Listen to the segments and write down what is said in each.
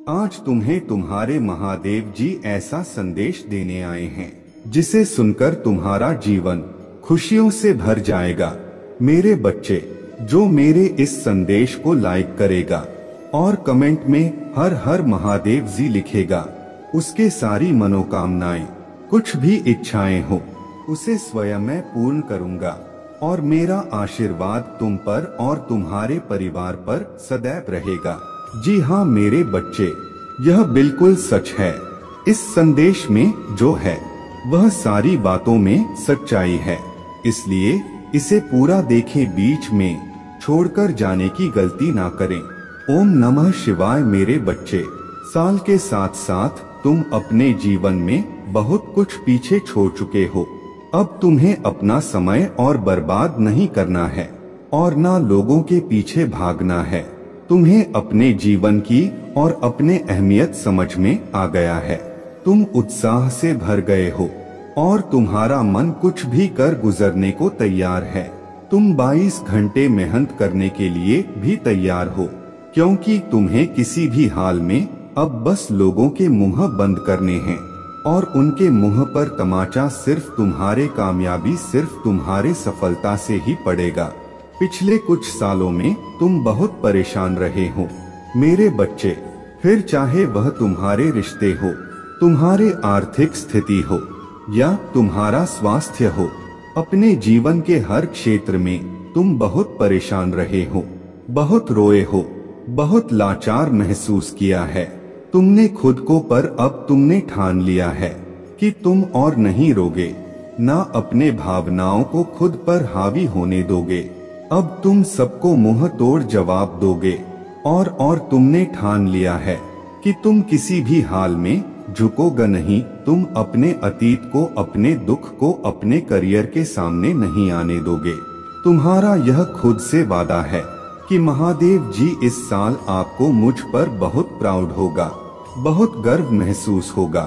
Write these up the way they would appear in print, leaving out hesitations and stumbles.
आज तुम्हें तुम्हारे महादेव जी ऐसा संदेश देने आए हैं जिसे सुनकर तुम्हारा जीवन खुशियों से भर जाएगा। मेरे बच्चे, जो मेरे इस संदेश को लाइक करेगा और कमेंट में हर हर महादेव जी लिखेगा, उसके सारी मनोकामनाएं, कुछ भी इच्छाएं हो, उसे स्वयं मैं पूर्ण करूंगा और मेरा आशीर्वाद तुम पर और तुम्हारे परिवार पर सदैव रहेगा। जी हाँ मेरे बच्चे, यह बिल्कुल सच है। इस संदेश में जो है वह सारी बातों में सच्चाई है, इसलिए इसे पूरा देखें, बीच में छोड़कर जाने की गलती ना करें। ओम नमः शिवाय। मेरे बच्चे, साल के साथ साथ तुम अपने जीवन में बहुत कुछ पीछे छोड़ चुके हो। अब तुम्हें अपना समय और बर्बाद नहीं करना है और ना लोगों के पीछे भागना है। तुम्हें अपने जीवन की और अपने अहमियत समझ में आ गया है। तुम उत्साह से भर गए हो और तुम्हारा मन कुछ भी कर गुजरने को तैयार है। तुम 22 घंटे मेहनत करने के लिए भी तैयार हो, क्योंकि तुम्हें किसी भी हाल में अब बस लोगों के मुंह बंद करने हैं और उनके मुंह पर तमाचा सिर्फ तुम्हारे कामयाबी, सिर्फ तुम्हारे सफलता से ही पड़ेगा। पिछले कुछ सालों में तुम बहुत परेशान रहे हो मेरे बच्चे, फिर चाहे वह तुम्हारे रिश्ते हो, तुम्हारे आर्थिक स्थिति हो या तुम्हारा स्वास्थ्य हो, अपने जीवन के हर क्षेत्र में तुम बहुत परेशान रहे हो, बहुत रोए हो, बहुत लाचार महसूस किया है तुमने खुद को, पर अब तुमने ठान लिया है कि तुम और नहीं रोगे, ना अपने भावनाओं को खुद पर हावी होने दोगे। अब तुम सबको मुंह तोड़ जवाब दोगे और तुमने ठान लिया है कि तुम किसी भी हाल में झुकोगे नहीं। तुम अपने अतीत को, अपने दुख को अपने करियर के सामने नहीं आने दोगे। तुम्हारा यह खुद से वादा है कि महादेव जी इस साल आपको मुझ पर बहुत प्राउड होगा, बहुत गर्व महसूस होगा।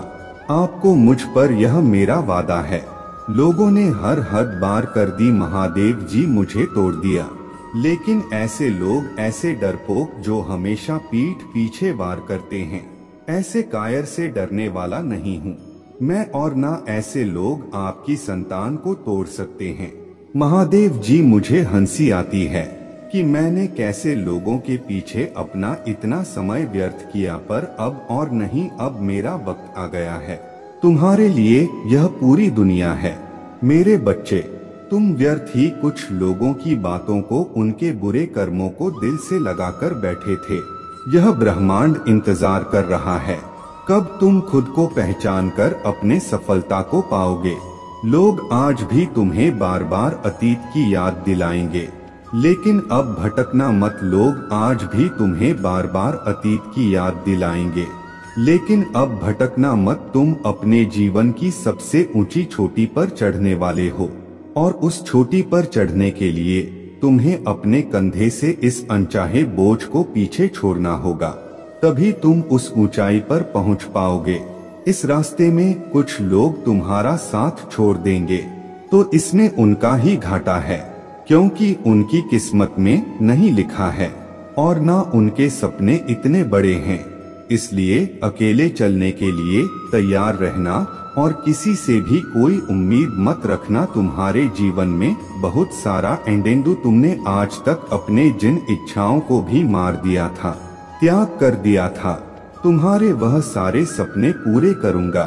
आपको मुझ पर, यह मेरा वादा है। लोगों ने हर हद बार कर दी, महादेव जी मुझे तोड़ दिया, लेकिन ऐसे लोग, ऐसे डरपोक जो हमेशा पीठ पीछे वार करते हैं, ऐसे कायर से डरने वाला नहीं हूँ मैं, और ना ऐसे लोग आपकी संतान को तोड़ सकते हैं। महादेव जी मुझे हंसी आती है कि मैंने कैसे लोगों के पीछे अपना इतना समय व्यर्थ किया, पर अब और नहीं, अब मेरा वक्त आ गया है। तुम्हारे लिए यह पूरी दुनिया है मेरे बच्चे। तुम व्यर्थ ही कुछ लोगों की बातों को, उनके बुरे कर्मों को दिल से लगाकर बैठे थे। यह ब्रह्मांड इंतजार कर रहा है कब तुम खुद को पहचान कर अपने सफलता को पाओगे। लोग आज भी तुम्हें बार बार अतीत की याद दिलाएंगे, लेकिन अब भटकना मत। लोग आज भी तुम्हें बार बार अतीत की याद दिलाएंगे, लेकिन अब भटकना मत। तुम अपने जीवन की सबसे ऊंची चोटी पर चढ़ने वाले हो और उस चोटी पर चढ़ने के लिए तुम्हें अपने कंधे से इस अनचाहे बोझ को पीछे छोड़ना होगा, तभी तुम उस ऊंचाई पर पहुंच पाओगे। इस रास्ते में कुछ लोग तुम्हारा साथ छोड़ देंगे तो इसमें उनका ही घाटा है, क्योंकि उनकी किस्मत में नहीं लिखा है और ना उनके सपने इतने बड़े हैं। इसलिए अकेले चलने के लिए तैयार रहना और किसी से भी कोई उम्मीद मत रखना। तुम्हारे जीवन में बहुत सारा एंडेंडू, तुमने आज तक अपने जिन इच्छाओं को भी मार दिया था, त्याग कर दिया था, तुम्हारे वह सारे सपने पूरे करूंगा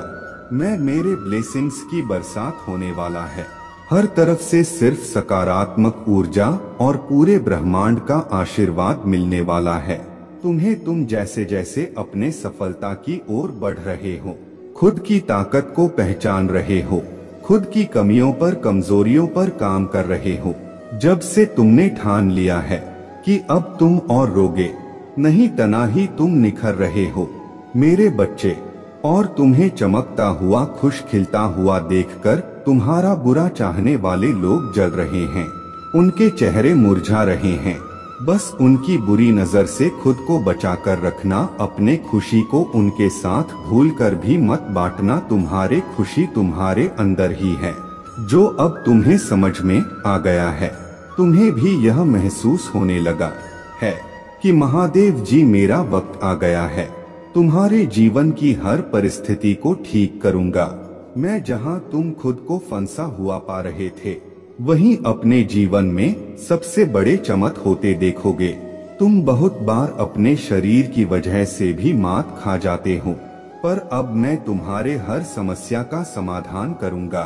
मैं। मेरे ब्लेसिंग्स की बरसात होने वाला है, हर तरफ से सिर्फ सकारात्मक ऊर्जा और पूरे ब्रह्मांड का आशीर्वाद मिलने वाला है तुम्हें। तुम जैसे जैसे अपने सफलता की ओर बढ़ रहे हो, खुद की ताकत को पहचान रहे हो, खुद की कमियों पर, कमजोरियों पर काम कर रहे हो, जब से तुमने ठान लिया है कि अब तुम और रोगे नहीं, तना ही तुम निखर रहे हो मेरे बच्चे। और तुम्हें चमकता हुआ, खुश खिलता हुआ देखकर तुम्हारा बुरा चाहने वाले लोग जल रहे हैं, उनके चेहरे मुरझा रहे हैं। बस उनकी बुरी नजर से खुद को बचाकर रखना। अपने खुशी को उनके साथ भूलकर भी मत बांटना। तुम्हारे खुशी तुम्हारे अंदर ही है, जो अब तुम्हें समझ में आ गया है। तुम्हें भी यह महसूस होने लगा है कि महादेव जी मेरा वक्त आ गया है, तुम्हारे जीवन की हर परिस्थिति को ठीक करूंगा। मैं जहां तुम खुद को फंसा हुआ पा रहे थे, वहीं अपने जीवन में सबसे बड़े चमक होते देखोगे। तुम बहुत बार अपने शरीर की वजह से भी मात खा जाते हो, पर अब मैं तुम्हारे हर समस्या का समाधान करूंगा,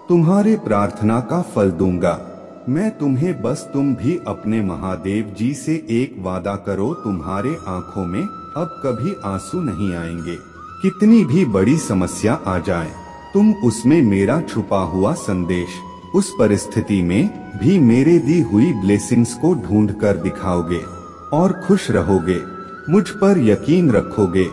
तुम्हारे प्रार्थना का फल दूंगा। मैं तुम्हें बस तुम भी अपने महादेव जी से एक वादा करो, तुम्हारे आंखों में अब कभी आंसू नहीं आएंगे। कितनी भी बड़ी समस्या आ जाए, तुम उसमें मेरा छुपा हुआ संदेश, उस परिस्थिति में भी मेरे दी हुई ब्लेसिंग्स को ढूंढ कर दिखाओगे और खुश रहोगे। मुझ पर यकीन रखोगे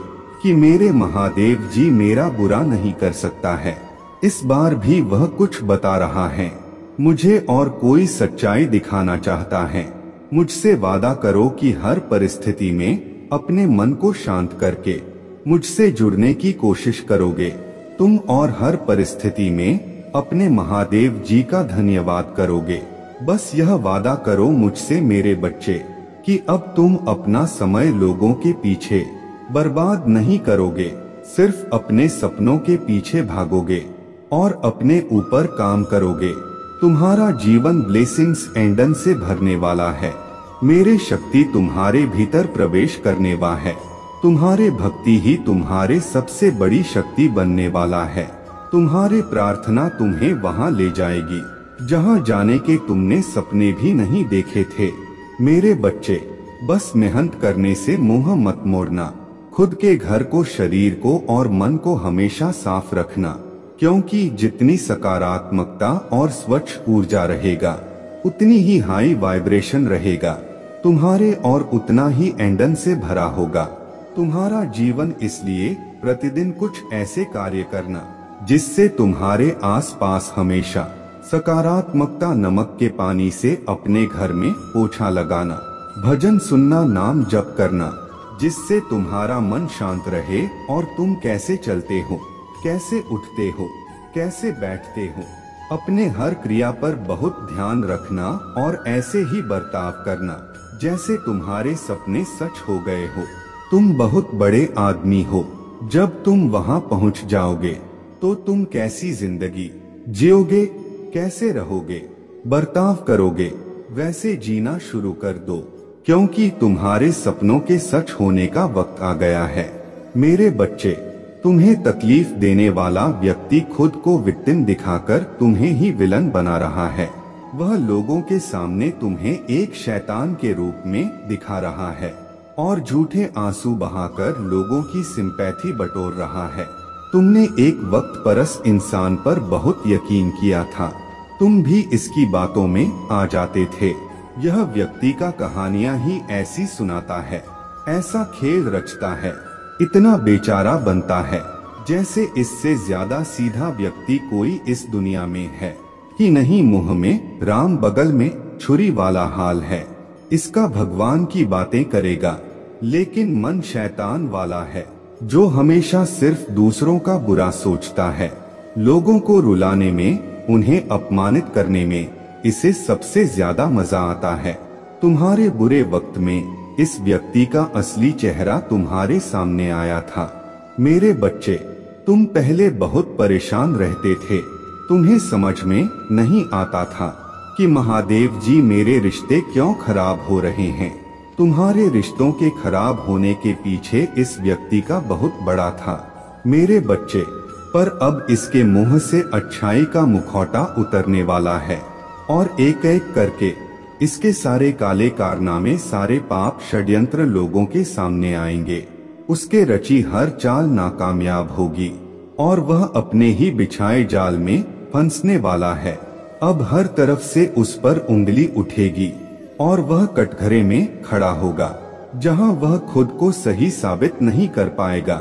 कि मेरे महादेव जी मेरा बुरा नहीं कर सकता है। इस बार भी वह कुछ बता रहा है मुझे और कोई सच्चाई दिखाना चाहता है। मुझसे वादा करो कि हर परिस्थिति में अपने मन को शांत करके मुझसे जुड़ने की कोशिश करोगे तुम, और हर परिस्थिति में अपने महादेव जी का धन्यवाद करोगे। बस यह वादा करो मुझसे मेरे बच्चे कि अब तुम अपना समय लोगों के पीछे बर्बाद नहीं करोगे, सिर्फ अपने सपनों के पीछे भागोगे और अपने ऊपर काम करोगे। तुम्हारा जीवन ब्लेसिंग्स एंडन से भरने वाला है। मेरे शक्ति तुम्हारे भीतर प्रवेश करने वाला है। तुम्हारे भक्ति ही तुम्हारे सबसे बड़ी शक्ति बनने वाला है। तुम्हारे प्रार्थना तुम्हें वहां ले जाएगी जहां जाने के तुमने सपने भी नहीं देखे थे। मेरे बच्चे, बस मेहनत करने से मुंह मत मोड़ना। खुद के घर को, शरीर को और मन को हमेशा साफ रखना, क्योंकि जितनी सकारात्मकता और स्वच्छ ऊर्जा रहेगा, उतनी ही हाई वाइब्रेशन रहेगा तुम्हारे और उतना ही एंडन से भरा होगा तुम्हारा जीवन। इसलिए प्रतिदिन कुछ ऐसे कार्य करना जिससे तुम्हारे आसपास हमेशा सकारात्मकता, नमक के पानी से अपने घर में पोछा लगाना, भजन सुनना, नाम जप करना, जिससे तुम्हारा मन शांत रहे और तुम कैसे चलते हो, कैसे उठते हो, कैसे बैठते हो, अपने हर क्रिया पर बहुत ध्यान रखना और ऐसे ही बर्ताव करना जैसे तुम्हारे सपने सच हो गए हो। तुम बहुत बड़े आदमी हो। जब तुम वहां पहुंच जाओगे तो तुम कैसी जिंदगी जियोगे, कैसे रहोगे, बर्ताव करोगे, वैसे जीना शुरू कर दो, क्योंकि तुम्हारे सपनों के सच होने का वक्त आ गया है। मेरे बच्चे, तुम्हें तकलीफ देने वाला व्यक्ति खुद को विक्टिम दिखाकर तुम्हें ही विलन बना रहा है। वह लोगों के सामने तुम्हें एक शैतान के रूप में दिखा रहा है और झूठे आंसू बहाकर लोगों की सिंपैथी बटोर रहा है। तुमने एक वक्त परस इंसान पर बहुत यकीन किया था, तुम भी इसकी बातों में आ जाते थे। यह व्यक्ति का कहानियां ही ऐसी सुनाता है, ऐसा खेल रचता है, इतना बेचारा बनता है, जैसे इससे ज्यादा सीधा व्यक्ति कोई इस दुनिया में है ही नहीं। मुंह में राम, बगल में छुरी वाला हाल है। इसका भगवान की बातें करेगा, लेकिन मन शैतान वाला है, जो हमेशा सिर्फ दूसरों का बुरा सोचता है। लोगों को रुलाने में, उन्हें अपमानित करने में इसे सबसे ज्यादा मजा आता है। तुम्हारे बुरे वक्त में इस व्यक्ति का असली चेहरा तुम्हारे सामने आया था। मेरे बच्चे, तुम पहले बहुत परेशान रहते थे। तुम्हें समझ में नहीं आता था कि महादेव जी मेरे रिश्ते क्यों खराब हो रहे हैं। तुम्हारे रिश्तों के खराब होने के पीछे इस व्यक्ति का बहुत बड़ा था। मेरे बच्चे, पर अब इसके मुंह से अच्छाई का मुखौटा उतरने वाला है और एक एक करके इसके सारे काले कारनामे, सारे पाप, षड्यंत्र लोगों के सामने आएंगे। उसके रची हर चाल नाकामयाब होगी और वह अपने ही बिछाए जाल में फंसने वाला है। अब हर तरफ से उस पर उंगली उठेगी और वह कटघरे में खड़ा होगा, जहां वह खुद को सही साबित नहीं कर पाएगा,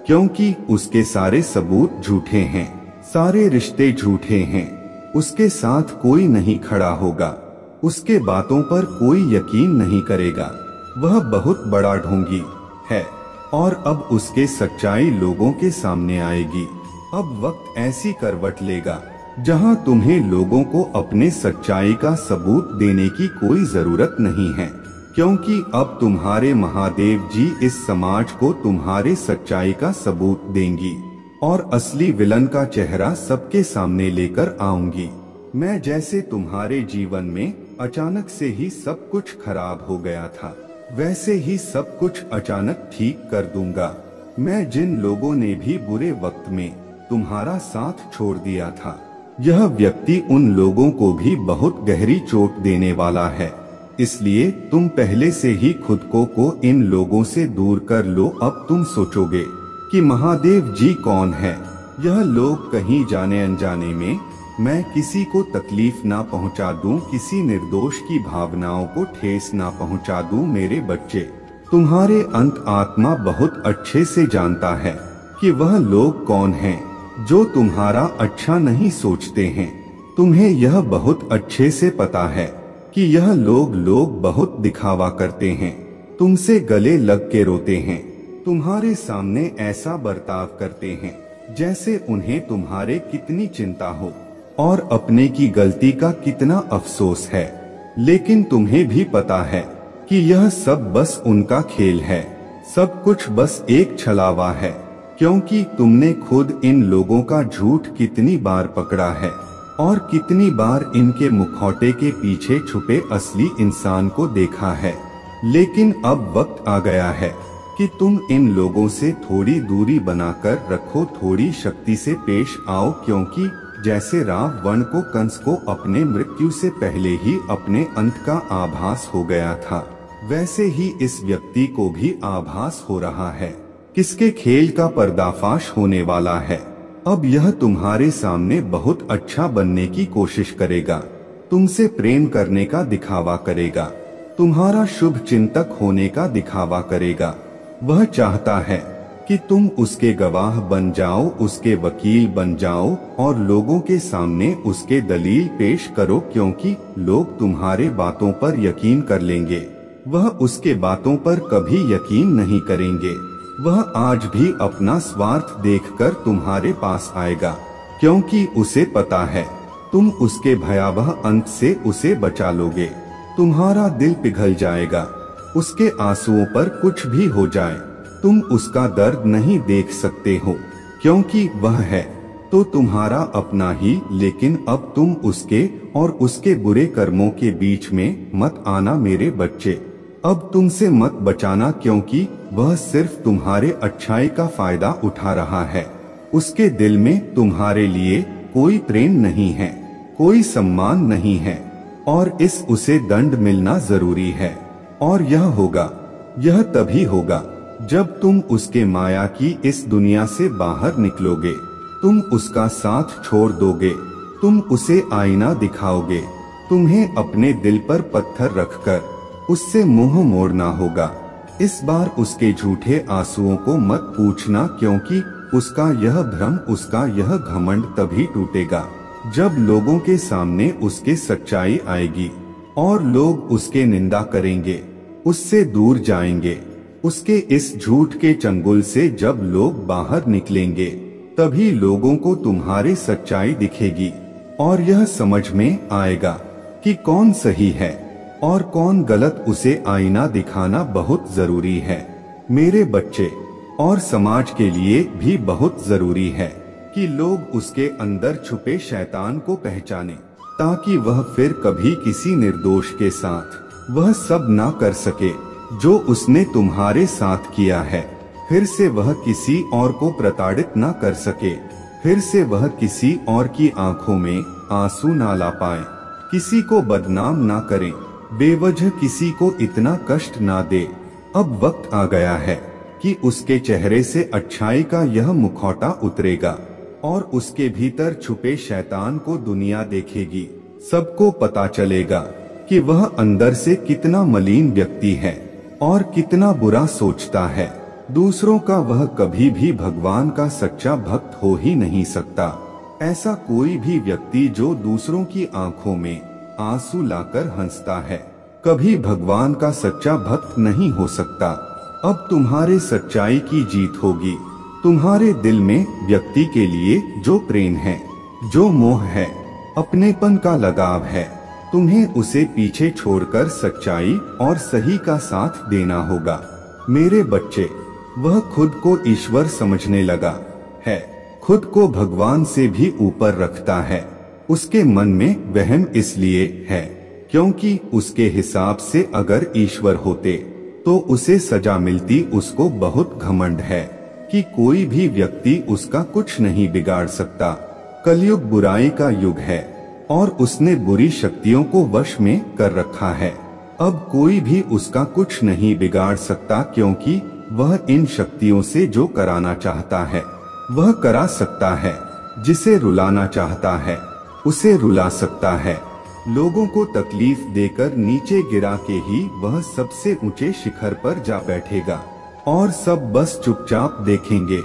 क्योंकि उसके सारे सबूत झूठे हैं, सारे रिश्ते झूठे हैं। उसके साथ कोई नहीं खड़ा होगा, उसके बातों पर कोई यकीन नहीं करेगा। वह बहुत बड़ा ढोंगी है और अब उसके सच्चाई लोगों के सामने आएगी। अब वक्त ऐसी करवट लेगा जहां तुम्हें लोगों को अपने सच्चाई का सबूत देने की कोई जरूरत नहीं है। क्योंकि अब तुम्हारे महादेव जी इस समाज को तुम्हारे सच्चाई का सबूत देंगी और असली विलन का चेहरा सबके सामने लेकर आऊंगी। मैं जैसे तुम्हारे जीवन में अचानक से ही सब कुछ खराब हो गया था, वैसे ही सब कुछ अचानक ठीक कर दूंगा। मैं जिन लोगों ने भी बुरे वक्त में तुम्हारा साथ छोड़ दिया था, यह व्यक्ति उन लोगों को भी बहुत गहरी चोट देने वाला है। इसलिए तुम पहले से ही खुद को इन लोगों से दूर कर लो। अब तुम सोचोगे कि महादेव जी कौन है। यह लोग कहीं जाने अनजाने में मैं किसी को तकलीफ ना पहुंचा दूं, किसी निर्दोष की भावनाओं को ठेस ना पहुंचा दूं। मेरे बच्चे, तुम्हारे अंत आत्मा बहुत अच्छे से जानता है कि वह लोग कौन हैं जो तुम्हारा अच्छा नहीं सोचते हैं। तुम्हें यह बहुत अच्छे से पता है कि यह लोग बहुत दिखावा करते हैं, तुमसे गले लग के रोते हैं, तुम्हारे सामने ऐसा बर्ताव करते हैं जैसे उन्हें तुम्हारे कितनी चिंता हो और अपने की गलती का कितना अफसोस है। लेकिन तुम्हें भी पता है कि यह सब बस उनका खेल है, सब कुछ बस एक छलावा है, क्योंकि तुमने खुद इन लोगों का झूठ कितनी बार पकड़ा है और कितनी बार इनके मुखौटे के पीछे छुपे असली इंसान को देखा है। लेकिन अब वक्त आ गया है कि तुम इन लोगों से थोड़ी दूरी बनाकर रखो, थोड़ी शक्ति से पेश आओ, क्योंकि जैसे रावण को कंस को अपने मृत्यु से पहले ही अपने अंत का आभास हो गया था, वैसे ही इस व्यक्ति को भी आभास हो रहा है किसके खेल का पर्दाफाश होने वाला है। अब यह तुम्हारे सामने बहुत अच्छा बनने की कोशिश करेगा, तुमसे प्रेम करने का दिखावा करेगा, तुम्हारा शुभ चिंतक होने का दिखावा करेगा। वह चाहता है कि तुम उसके गवाह बन जाओ, उसके वकील बन जाओ और लोगों के सामने उसके दलील पेश करो, क्योंकि लोग तुम्हारे बातों पर यकीन कर लेंगे, वह उसके बातों पर कभी यकीन नहीं करेंगे। वह आज भी अपना स्वार्थ देखकर तुम्हारे पास आएगा, क्योंकि उसे पता है तुम उसके भयावह अंत से उसे बचा लोगे। तुम्हारा दिल पिघल जाएगा, उसके आंसुओं पर कुछ भी हो जाए तुम उसका दर्द नहीं देख सकते हो, क्योंकि वह है तो तुम्हारा अपना ही। लेकिन अब तुम उसके और उसके बुरे कर्मों के बीच में मत आना मेरे बच्चे, अब तुमसे मत बचाना, क्योंकि वह सिर्फ तुम्हारे अच्छाई का फायदा उठा रहा है। उसके दिल में तुम्हारे लिए कोई प्रेम नहीं है, कोई सम्मान नहीं है और उसे दंड मिलना जरूरी है। और यह तभी होगा जब तुम उसके माया की इस दुनिया से बाहर निकलोगे, तुम उसका साथ छोड़ दोगे, तुम उसे आईना दिखाओगे, तुम्हें अपने दिल पर पत्थर रखकर उससे मुंह मोड़ना होगा। इस बार उसके झूठे आंसुओं को मत पूछना, क्योंकि उसका यह भ्रम, उसका यह घमंड तभी टूटेगा जब लोगों के सामने उसके सच्चाई आएगी और लोग उसके निंदा करेंगे, उससे दूर जाएंगे। उसके इस झूठ के चंगुल से जब लोग बाहर निकलेंगे, तभी लोगों को तुम्हारी सच्चाई दिखेगी और यह समझ में आएगा कि कौन सही है और कौन गलत। उसे आईना दिखाना बहुत जरूरी है मेरे बच्चे, और समाज के लिए भी बहुत जरूरी है कि लोग उसके अंदर छुपे शैतान को पहचाने, ताकि वह फिर कभी किसी निर्दोष के साथ वह सब ना कर सके जो उसने तुम्हारे साथ किया है। फिर से वह किसी और को प्रताड़ित ना कर सके, फिर से वह किसी और की आंखों में आंसू ना ला पाए, किसी को बदनाम ना करे, बेवजह किसी को इतना कष्ट ना दे। अब वक्त आ गया है कि उसके चेहरे से अच्छाई का यह मुखौटा उतरेगा और उसके भीतर छुपे शैतान को दुनिया देखेगी। सबको पता चलेगा कि वह अंदर से कितना मलिन व्यक्ति है और कितना बुरा सोचता है। दूसरों का वह कभी भी भगवान का सच्चा भक्त हो ही नहीं सकता। ऐसा कोई भी व्यक्ति जो दूसरों की आंखों में आंसू लाकर हंसता है, कभी भगवान का सच्चा भक्त नहीं हो सकता। अब तुम्हारे सच्चाई की जीत होगी। तुम्हारे दिल में व्यक्ति के लिए जो प्रेम है, जो मोह है, अपनेपन का लगाव है, तुम्हें उसे पीछे छोड़कर सच्चाई और सही का साथ देना होगा। मेरे बच्चे, वह खुद को ईश्वर समझने लगा है, खुद को भगवान से भी ऊपर रखता है। उसके मन में वहम इसलिए है क्योंकि उसके हिसाब से अगर ईश्वर होते तो उसे सजा मिलती। उसको बहुत घमंड है कि कोई भी व्यक्ति उसका कुछ नहीं बिगाड़ सकता। कलयुग बुराई का युग है और उसने बुरी शक्तियों को वश में कर रखा है। अब कोई भी उसका कुछ नहीं बिगाड़ सकता क्योंकि वह इन शक्तियों से जो कराना चाहता है वह करा सकता है। जिसे रुलाना चाहता है उसे रुला सकता है। लोगों को तकलीफ देकर नीचे गिरा के ही वह सबसे ऊंचे शिखर पर जा बैठेगा और सब बस चुपचाप देखेंगे।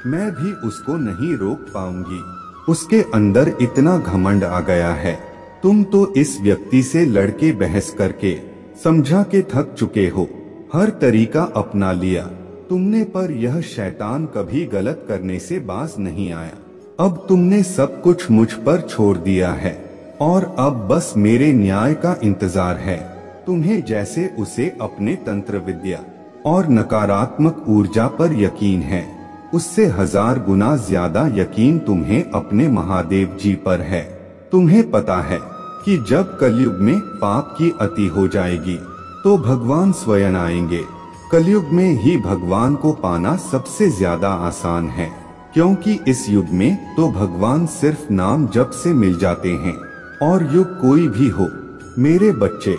मैं भी उसको नहीं रोक पाऊंगी। उसके अंदर इतना घमंड आ गया है। तुम तो इस व्यक्ति से लड़के बहस करके समझा के थक चुके हो, हर तरीका अपना लिया तुमने, पर यह शैतान कभी गलत करने से बाज नहीं आया। अब तुमने सब कुछ मुझ पर छोड़ दिया है और अब बस मेरे न्याय का इंतजार है। तुम्हें जैसे उसे अपने तंत्र विद्या और नकारात्मक ऊर्जा पर यकीन है, उससे 1000 गुना ज्यादा यकीन तुम्हें अपने महादेव जी पर है। तुम्हें पता है कि जब कलयुग में पाप की अति हो जाएगी तो भगवान स्वयं आएंगे। कलयुग में ही भगवान को पाना सबसे ज्यादा आसान है क्योंकि इस युग में तो भगवान सिर्फ नाम जप से मिल जाते हैं। और युग कोई भी हो मेरे बच्चे,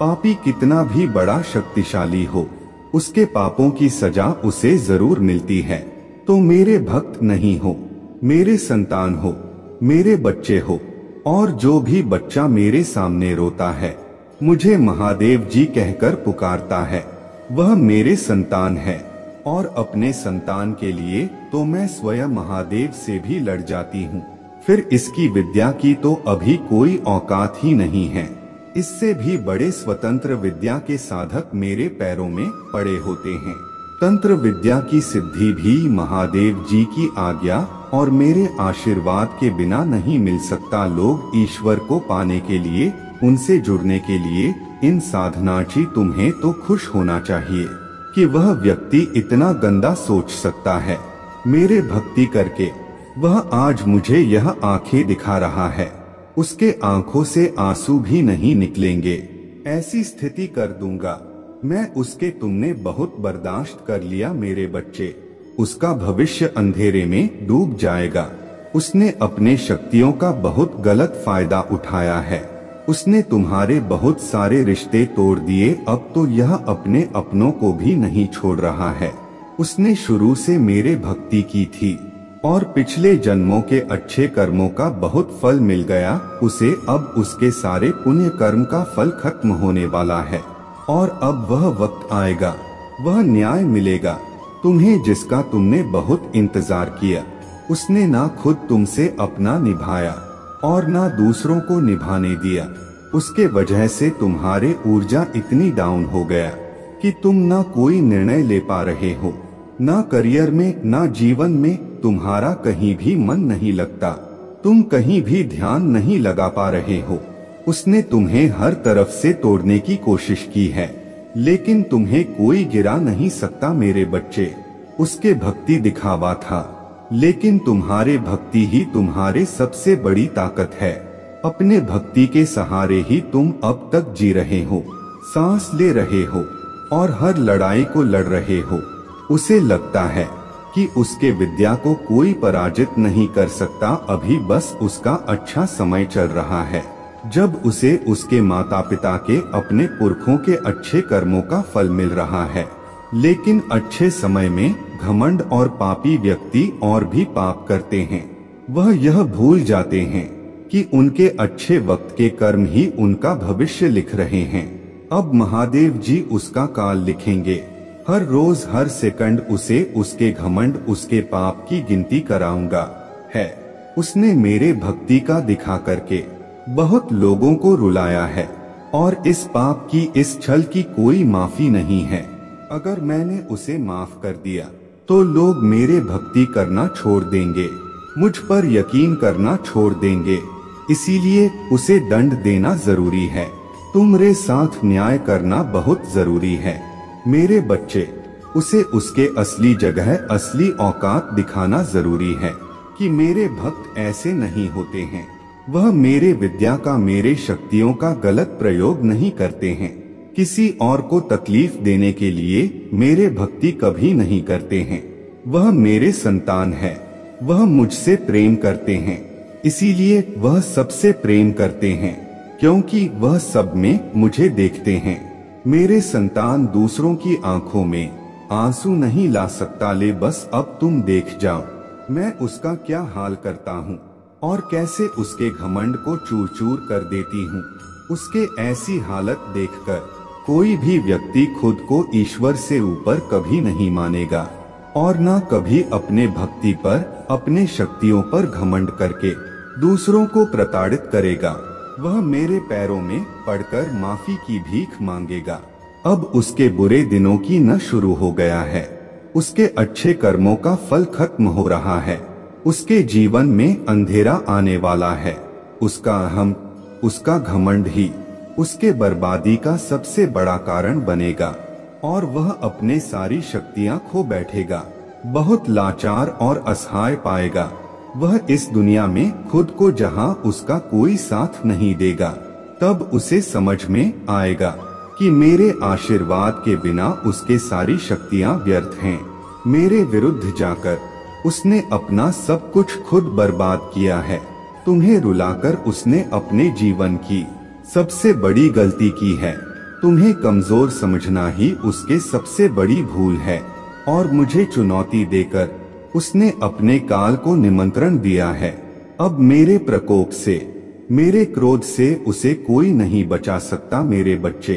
पापी कितना भी बड़ा शक्तिशाली हो, उसके पापों की सजा उसे जरूर मिलती है। तो मेरे भक्त नहीं हो, मेरे संतान हो, मेरे बच्चे हो, और जो भी बच्चा मेरे सामने रोता है, मुझे महादेव जी कहकर पुकारता है, वह मेरे संतान है। और अपने संतान के लिए तो मैं स्वयं महादेव से भी लड़ जाती हूँ। फिर इसकी विद्या की तो अभी कोई औकात ही नहीं है। इससे भी बड़े स्वतंत्र विद्या के साधक मेरे पैरों में पड़े होते हैं। तंत्र विद्या की सिद्धि भी महादेव जी की आज्ञा और मेरे आशीर्वाद के बिना नहीं मिल सकता। लोग ईश्वर को पाने के लिए, उनसे जुड़ने के लिए इन साधनाची तुम्हें तो खुश होना चाहिए कि वह व्यक्ति इतना गंदा सोच सकता है। मेरे भक्ति करके वह आज मुझे यह आंखें दिखा रहा है, उसके आंखों से आंसू भी नहीं निकलेंगे। ऐसी स्थिति कर दूंगा मैं उसके। तुमने बहुत बर्दाश्त कर लिया मेरे बच्चे, उसका भविष्य अंधेरे में डूब जाएगा। उसने अपने शक्तियों का बहुत गलत फायदा उठाया है। उसने तुम्हारे बहुत सारे रिश्ते तोड़ दिए। अब तो यह अपने अपनों को भी नहीं छोड़ रहा है। उसने शुरू से मेरे भक्ति की थी और पिछले जन्मों के अच्छे कर्मों का बहुत फल मिल गया उसे। अब उसके सारे पुण्य कर्म का फल खत्म होने वाला है और अब वह वक्त आएगा, वह न्याय मिलेगा तुम्हें, जिसका तुमने बहुत इंतजार किया। उसने ना खुद तुमसे अपना निभाया और ना दूसरों को निभाने दिया। उसके वजह से तुम्हारे ऊर्जा इतनी डाउन हो गया कि तुम ना कोई निर्णय ले पा रहे हो, ना करियर में, ना जीवन में। तुम्हारा कहीं भी मन नहीं लगता, तुम कहीं भी ध्यान नहीं लगा पा रहे हो। उसने तुम्हें हर तरफ से तोड़ने की कोशिश की है, लेकिन तुम्हें कोई गिरा नहीं सकता मेरे बच्चे। उसके भक्ति दिखावा था, लेकिन तुम्हारे भक्ति ही तुम्हारे सबसे बड़ी ताकत है। अपने भक्ति के सहारे ही तुम अब तक जी रहे हो, सांस ले रहे हो और हर लड़ाई को लड़ रहे हो। उसे लगता है कि उसके विद्या को कोई पराजित नहीं कर सकता। अभी बस उसका अच्छा समय चल रहा है, जब उसे उसके माता पिता के, अपने पुरखों के अच्छे कर्मों का फल मिल रहा है। लेकिन अच्छे समय में घमंड और पापी व्यक्ति और भी पाप करते हैं। वह यह भूल जाते हैं कि उनके अच्छे वक्त के कर्म ही उनका भविष्य लिख रहे हैं। अब महादेव जी उसका काल लिखेंगे। हर रोज हर सेकंड उसे उसके घमंड, उसके पाप की गिनती कराऊंगा है। उसने मेरे भक्ति का दिखा करके बहुत लोगों को रुलाया है और इस पाप की, इस छल की कोई माफी नहीं है। अगर मैंने उसे माफ कर दिया तो लोग मेरे भक्ति करना छोड़ देंगे, मुझ पर यकीन करना छोड़ देंगे। इसीलिए उसे दंड देना जरूरी है। तुम्हारे साथ न्याय करना बहुत जरूरी है। मेरे बच्चे, उसे उसके असली जगह, असली औकात दिखाना जरूरी है कि मेरे भक्त ऐसे नहीं होते हैं। वह मेरे विद्या का, मेरे शक्तियों का गलत प्रयोग नहीं करते हैं। किसी और को तकलीफ देने के लिए मेरे भक्ति कभी नहीं करते हैं। वह मेरे संतान है, वह मुझसे प्रेम करते हैं, इसीलिए वह सबसे प्रेम करते हैं, क्योंकि वह सब में मुझे देखते हैं। मेरे संतान दूसरों की आंखों में आंसू नहीं ला सकता। ले बस अब तुम देख जाओ मैं उसका क्या हाल करता हूँ और कैसे उसके घमंड को चूर चूर कर देती हूँ। उसके ऐसी हालत देखकर कोई भी व्यक्ति खुद को ईश्वर से ऊपर कभी नहीं मानेगा और न कभी अपने भक्ति पर, अपने शक्तियों पर घमंड करके दूसरों को प्रताड़ित करेगा। वह मेरे पैरों में पड़कर माफी की भीख मांगेगा। अब उसके बुरे दिनों की न शुरू हो गया है, उसके अच्छे कर्मों का फल खत्म हो रहा है। उसके जीवन में अंधेरा आने वाला है। उसका अहम, उसका घमंड ही उसके बर्बादी का सबसे बड़ा कारण बनेगा और वह अपने सारी शक्तियां खो बैठेगा। बहुत लाचार और असहाय पाएगा। वह इस दुनिया में खुद को जहां उसका कोई साथ नहीं देगा, तब उसे समझ में आएगा कि मेरे आशीर्वाद के बिना उसके सारी शक्तियां व्यर्थ हैं। मेरे विरुद्ध जाकर उसने अपना सब कुछ खुद बर्बाद किया है। तुम्हें रुलाकर उसने अपने जीवन की सबसे बड़ी गलती की है। तुम्हें कमजोर समझना ही उसके सबसे बड़ी भूल है और मुझे चुनौती देकर उसने अपने काल को निमंत्रण दिया है। अब मेरे प्रकोप से, मेरे क्रोध से उसे कोई नहीं बचा सकता। मेरे बच्चे,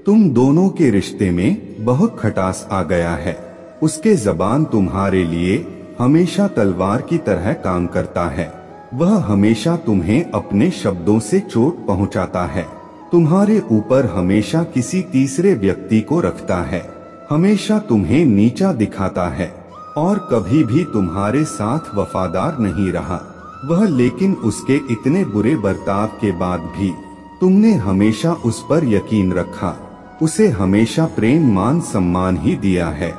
तुम दोनों के रिश्ते में बहुत खटास आ गया है। उसके जबान तुम्हारे लिए हमेशा तलवार की तरह काम करता है। वह हमेशा तुम्हें अपने शब्दों से चोट पहुंचाता है। तुम्हारे ऊपर हमेशा किसी तीसरे व्यक्ति को रखता है, हमेशा तुम्हें नीचा दिखाता है और कभी भी तुम्हारे साथ वफादार नहीं रहा। वह लेकिन उसके इतने बुरे बर्ताव के बाद भी तुमने हमेशा उस पर यकीन रखा। उसे हमेशा प्रेम, मान, सम्मान ही दिया है।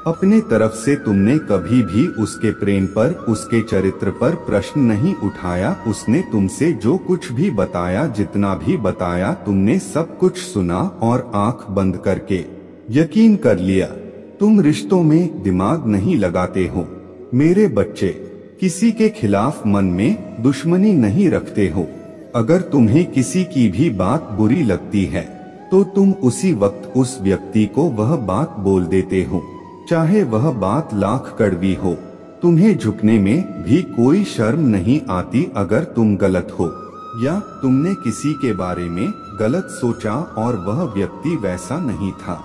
अपने तरफ से तुमने कभी भी उसके प्रेम पर, उसके चरित्र पर प्रश्न नहीं उठाया। उसने तुमसे जो कुछ भी बताया, जितना भी बताया, तुमने सब कुछ सुना और आंख बंद करके यकीन कर लिया। तुम रिश्तों में दिमाग नहीं लगाते हो। मेरे बच्चे, किसी के खिलाफ मन में दुश्मनी नहीं रखते हो। अगर तुम्हें किसी की भी बात बुरी लगती है तो तुम उसी वक्त उस व्यक्ति को वह बात बोल देते हो, चाहे वह बात लाख कड़वी हो। तुम्हें झुकने में भी कोई शर्म नहीं आती। अगर तुम गलत हो या तुमने किसी के बारे में गलत सोचा और वह व्यक्ति वैसा नहीं था,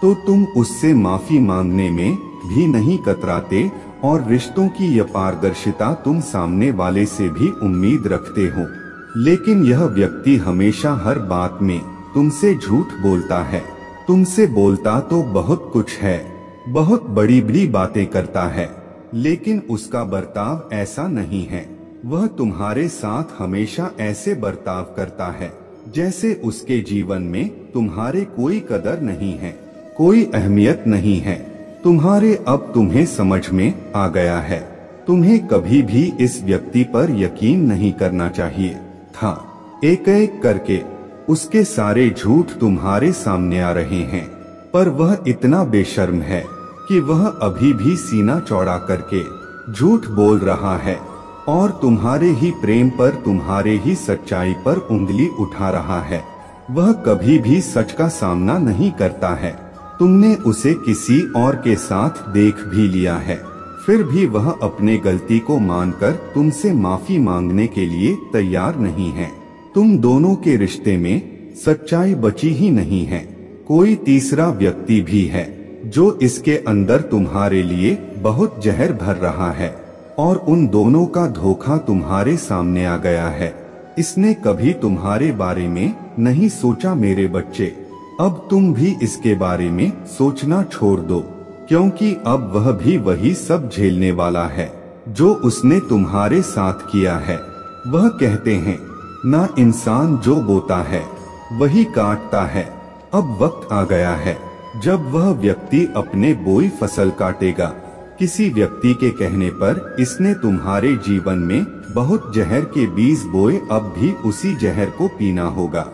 तो तुम उससे माफी मांगने में भी नहीं कतराते और रिश्तों की यह पारदर्शिता तुम सामने वाले से भी उम्मीद रखते हो। लेकिन यह व्यक्ति हमेशा हर बात में तुमसे झूठ बोलता है। तुमसे बोलता तो बहुत कुछ है, बहुत बड़ी बड़ी बातें करता है, लेकिन उसका बर्ताव ऐसा नहीं है। वह तुम्हारे साथ हमेशा ऐसे बर्ताव करता है जैसे उसके जीवन में तुम्हारे कोई कदर नहीं है, कोई अहमियत नहीं है। तुम्हारे अब तुम्हें समझ में आ गया है। तुम्हें कभी भी इस व्यक्ति पर यकीन नहीं करना चाहिए था। एक एक करके उसके सारे झूठ तुम्हारे सामने आ रहे हैं, पर वह इतना बेशर्म है कि वह अभी भी सीना चौड़ा करके झूठ बोल रहा है और तुम्हारे ही प्रेम पर, तुम्हारे ही सच्चाई पर उंगली उठा रहा है। वह कभी भी सच का सामना नहीं करता है। तुमने उसे किसी और के साथ देख भी लिया है, फिर भी वह अपने गलती को मानकर तुमसे माफी मांगने के लिए तैयार नहीं है। तुम दोनों के रिश्ते में सच्चाई बची ही नहीं है। कोई तीसरा व्यक्ति भी है जो इसके अंदर तुम्हारे लिए बहुत जहर भर रहा है और उन दोनों का धोखा तुम्हारे सामने आ गया है। इसने कभी तुम्हारे बारे में नहीं सोचा। मेरे बच्चे, अब तुम भी इसके बारे में सोचना छोड़ दो, क्योंकि अब वह भी वही सब झेलने वाला है जो उसने तुम्हारे साथ किया है। वह कहते हैं ना इंसान जो बोता है वही काटता है। अब वक्त आ गया है जब वह व्यक्ति अपने बोई फसल काटेगा। किसी व्यक्ति के कहने पर इसने तुम्हारे जीवन में बहुत जहर के बीज बोए, अब भी उसी जहर को पीना होगा।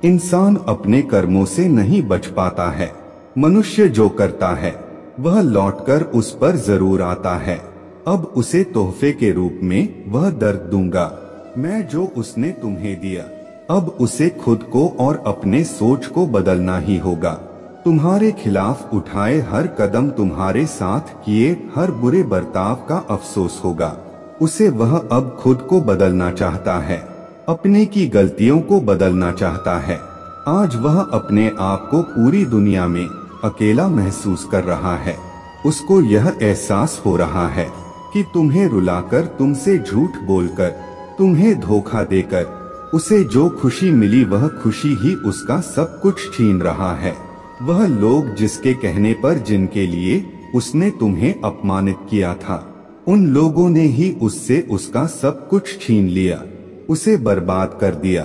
इंसान अपने कर्मों से नहीं बच पाता है। मनुष्य जो करता है वह लौटकर उस पर जरूर आता है। अब उसे तोहफे के रूप में वह दर्द दूंगा मैं जो उसने तुम्हें दिया। अब उसे खुद को और अपने सोच को बदलना ही होगा। तुम्हारे खिलाफ उठाए हर कदम, तुम्हारे साथ किए हर बुरे बर्ताव का अफसोस होगा। उसे वह अब खुद को बदलना चाहता है, अपने की गलतियों को बदलना चाहता है। आज वह अपने आप को पूरी दुनिया में अकेला महसूस कर रहा है। उसको यह एहसास हो रहा है कि तुम्हें रुलाकर, तुमसे झूठ बोलकर, तुम्हें धोखा देकर उसे जो खुशी मिली वह खुशी ही उसका सब कुछ छीन रहा है। वह लोग जिसके कहने पर, जिनके लिए उसने तुम्हें अपमानित किया था, उन लोगों ने ही उससे उसका सब कुछ छीन लिया, उसे बर्बाद कर दिया।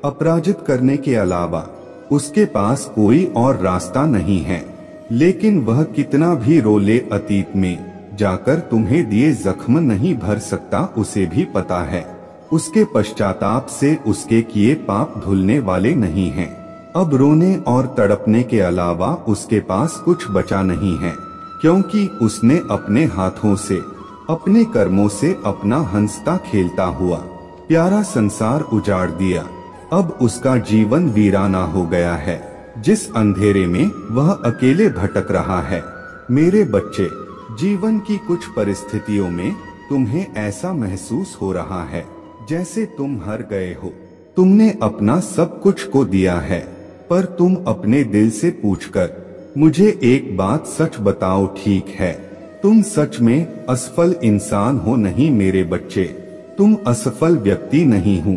अपराजित करने के अलावा उसके पास कोई और रास्ता नहीं है। लेकिन वह कितना भी रो ले, अतीत में जाकर तुम्हें दिए जख्म नहीं भर सकता, उसे भी पता है। उसके पश्चाताप से उसके किए पाप धुलने वाले नहीं हैं। अब रोने और तड़पने के अलावा उसके पास कुछ बचा नहीं है, क्योंकि उसने अपने हाथों से, अपने कर्मों से अपना हंसता खेलता हुआ प्यारा संसार उजाड़ दिया। अब उसका जीवन वीराना हो गया है, जिस अंधेरे में वह अकेले भटक रहा है। मेरे बच्चे, जीवन की कुछ परिस्थितियों में तुम्हें ऐसा महसूस हो रहा है जैसे तुम हार गए हो। तुमने अपना सब कुछ को दिया है, पर तुम अपने दिल से पूछकर मुझे एक बात सच बताओ, ठीक है, तुम सच में असफल इंसान हो? नहीं मेरे बच्चे, तुम असफल व्यक्ति नहीं हो।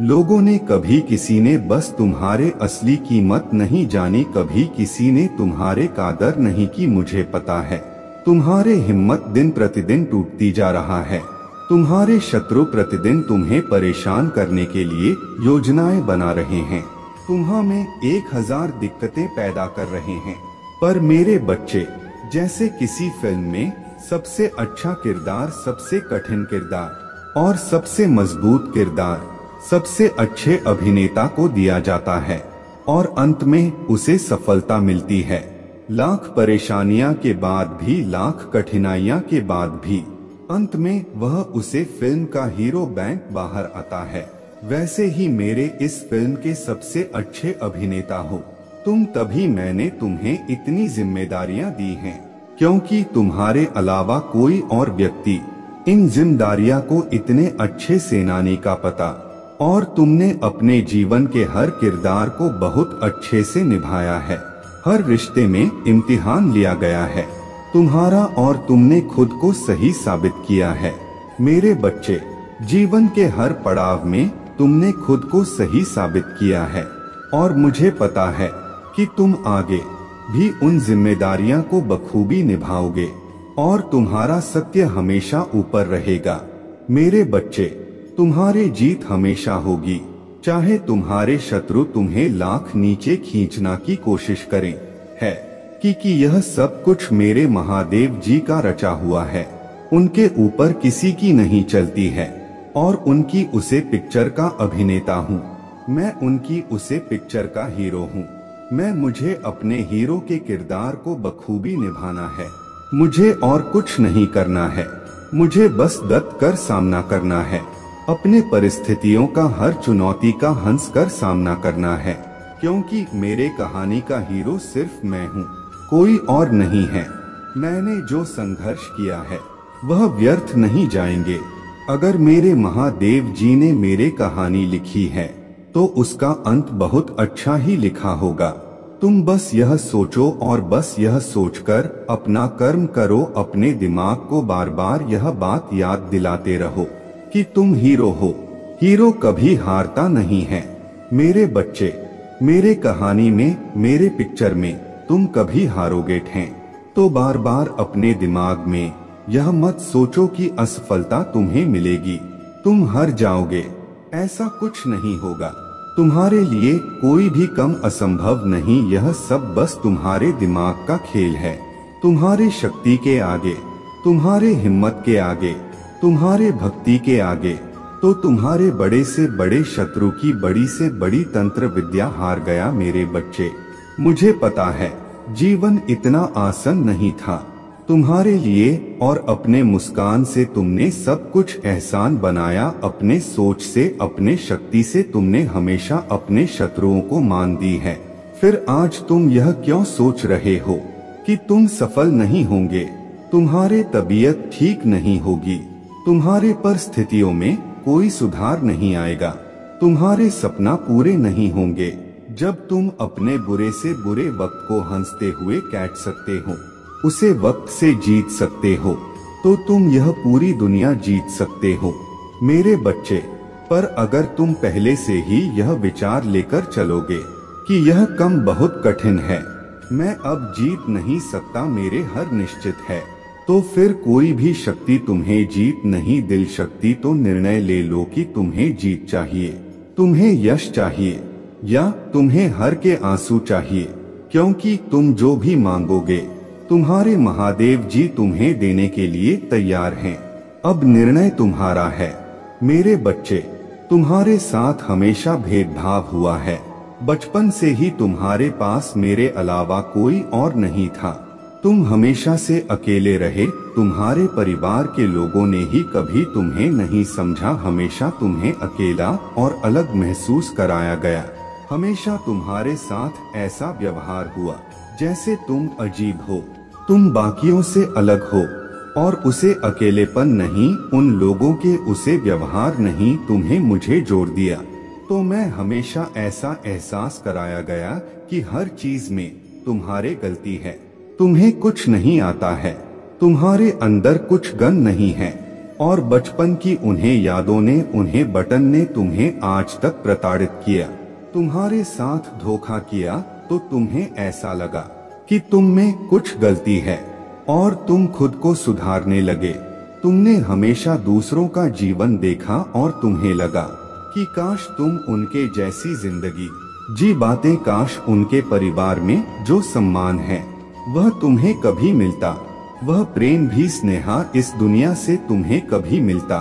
लोगों ने कभी किसी ने बस तुम्हारे असली कीमत नहीं जानी, कभी किसी ने तुम्हारे कादर नहीं की। मुझे पता है तुम्हारे हिम्मत दिन प्रतिदिन टूटती जा रहा है। तुम्हारे शत्रु प्रतिदिन तुम्हें परेशान करने के लिए योजनाएं बना रहे हैं, तुम्हां 1000 दिक्कतें पैदा कर रहे हैं। पर मेरे बच्चे, जैसे किसी फिल्म में सबसे अच्छा किरदार सबसे कठिन किरदार और सबसे मजबूत किरदार सबसे अच्छे अभिनेता को दिया जाता है और अंत में उसे सफलता मिलती है। लाख परेशानियां के बाद भी, लाख कठिनाइयां के बाद भी अंत में वह उसे फिल्म का हीरो बैंक बाहर आता है। वैसे ही मेरे इस फिल्म के सबसे अच्छे अभिनेता हो तुम, तभी मैंने तुम्हें इतनी जिम्मेदारियां दी हैं, क्योंकि तुम्हारे अलावा कोई और व्यक्ति इन जिम्मेदारियां को इतने अच्छे से नहीं का पता। और तुमने अपने जीवन के हर किरदार को बहुत अच्छे से निभाया है। हर रिश्ते में इम्तिहान लिया गया है तुम्हारा, और तुमने खुद को सही साबित किया है। मेरे बच्चे, जीवन के हर पड़ाव में तुमने खुद को सही साबित किया है, और मुझे पता है कि तुम आगे भी उन जिम्मेदारियां को बखूबी निभाओगे और तुम्हारा सत्य हमेशा ऊपर रहेगा। मेरे बच्चे, तुम्हारी जीत हमेशा होगी, चाहे तुम्हारे शत्रु तुम्हें लाख नीचे खींचना की कोशिश करें। है कि यह सब कुछ मेरे महादेव जी का रचा हुआ है। उनके ऊपर किसी की नहीं चलती है, और उनकी उसे पिक्चर का अभिनेता हूँ। मैं उनकी उसे पिक्चर का हीरो हूँ। मुझे अपने हीरो के किरदार को बखूबी निभाना है। मुझे और कुछ नहीं करना है। मुझे बस डट कर सामना करना है। अपने परिस्थितियों का हर चुनौती का हंस कर सामना करना है, क्योंकि मेरे कहानी का हीरो सिर्फ मैं हूँ, कोई और नहीं है। मैंने जो संघर्ष किया है वह व्यर्थ नहीं जाएंगे। अगर मेरे महादेव जी ने मेरे कहानी लिखी है तो उसका अंत बहुत अच्छा ही लिखा होगा। तुम बस यह सोचो और बस यह सोचकर अपना कर्म करो। अपने दिमाग को बार बार यह बात याद दिलाते रहो कि तुम हीरो हो। हीरो कभी हारता नहीं है। मेरे बच्चे, मेरे कहानी में, मेरे पिक्चर में तुम कभी हारोगे ठें। तो बार बार अपने दिमाग में यह मत सोचो कि असफलता तुम्हें मिलेगी, तुम हार जाओगे। ऐसा कुछ नहीं होगा। तुम्हारे लिए कोई भी कम असंभव नहीं, यह सब बस तुम्हारे दिमाग का खेल है। तुम्हारे शक्ति के आगे, तुम्हारे हिम्मत के आगे, तुम्हारे भक्ति के आगे तो तुम्हारे बड़े से बड़े शत्रु की बड़ी से बड़ी तंत्र विद्या हार गया। मेरे बच्चे, मुझे पता है जीवन इतना आसान नहीं था तुम्हारे लिए, और अपने मुस्कान से तुमने सब कुछ एहसान बनाया। अपने सोच से, अपने शक्ति से तुमने हमेशा अपने शत्रुओं को मान दी है। फिर आज तुम यह क्यों सोच रहे हो कि तुम सफल नहीं होंगे? तुम्हारे तबीयत ठीक नहीं होगी, तुम्हारे परिस्थितियों में कोई सुधार नहीं आएगा, तुम्हारे सपना पूरे नहीं होंगे। जब तुम अपने बुरे से बुरे वक्त को हंसते हुए काट सकते हो, उसे वक्त से जीत सकते हो, तो तुम यह पूरी दुनिया जीत सकते हो मेरे बच्चे। पर अगर तुम पहले से ही यह विचार लेकर चलोगे कि यह काम बहुत कठिन है, मैं अब जीत नहीं सकता, मेरे हर निश्चित है, तो फिर कोई भी शक्ति तुम्हें जीत नहीं दिल शक्ति। तो निर्णय ले लो कि तुम्हें जीत चाहिए, तुम्हें यश चाहिए या तुम्हें हर के आंसू चाहिए, क्योंकि तुम जो भी मांगोगे तुम्हारे महादेव जी तुम्हें देने के लिए तैयार हैं। अब निर्णय तुम्हारा है मेरे बच्चे। तुम्हारे साथ हमेशा भेदभाव हुआ है, बचपन से ही तुम्हारे पास मेरे अलावा कोई और नहीं था। तुम हमेशा से अकेले रहे, तुम्हारे परिवार के लोगों ने ही कभी तुम्हें नहीं समझा, हमेशा तुम्हें अकेला और अलग महसूस कराया गया। हमेशा तुम्हारे साथ ऐसा व्यवहार हुआ जैसे तुम अजीब हो, तुम बाकियों से अलग हो, और उसे अकेलेपन नहीं, उन लोगों के उसे व्यवहार नहीं, तुम्हें मुझे जोड़ दिया। तो मैं हमेशा ऐसा एहसास कराया गया कि हर चीज में तुम्हारे गलती है, तुम्हें कुछ नहीं आता है, तुम्हारे अंदर कुछ गन नहीं है। और बचपन की उन्हें यादों ने, उन्हें बटन ने तुम्हें आज तक प्रताड़ित किया, तुम्हारे साथ धोखा किया, तो तुम्हें ऐसा लगा कि तुम में कुछ गलती है और तुम खुद को सुधारने लगे। तुमने हमेशा दूसरों का जीवन देखा और तुम्हें लगा कि काश तुम उनके जैसी जिंदगी जी बातें, काश उनके परिवार में जो सम्मान है वह तुम्हें कभी मिलता, वह प्रेम भी स्नेहा इस दुनिया से तुम्हें कभी मिलता।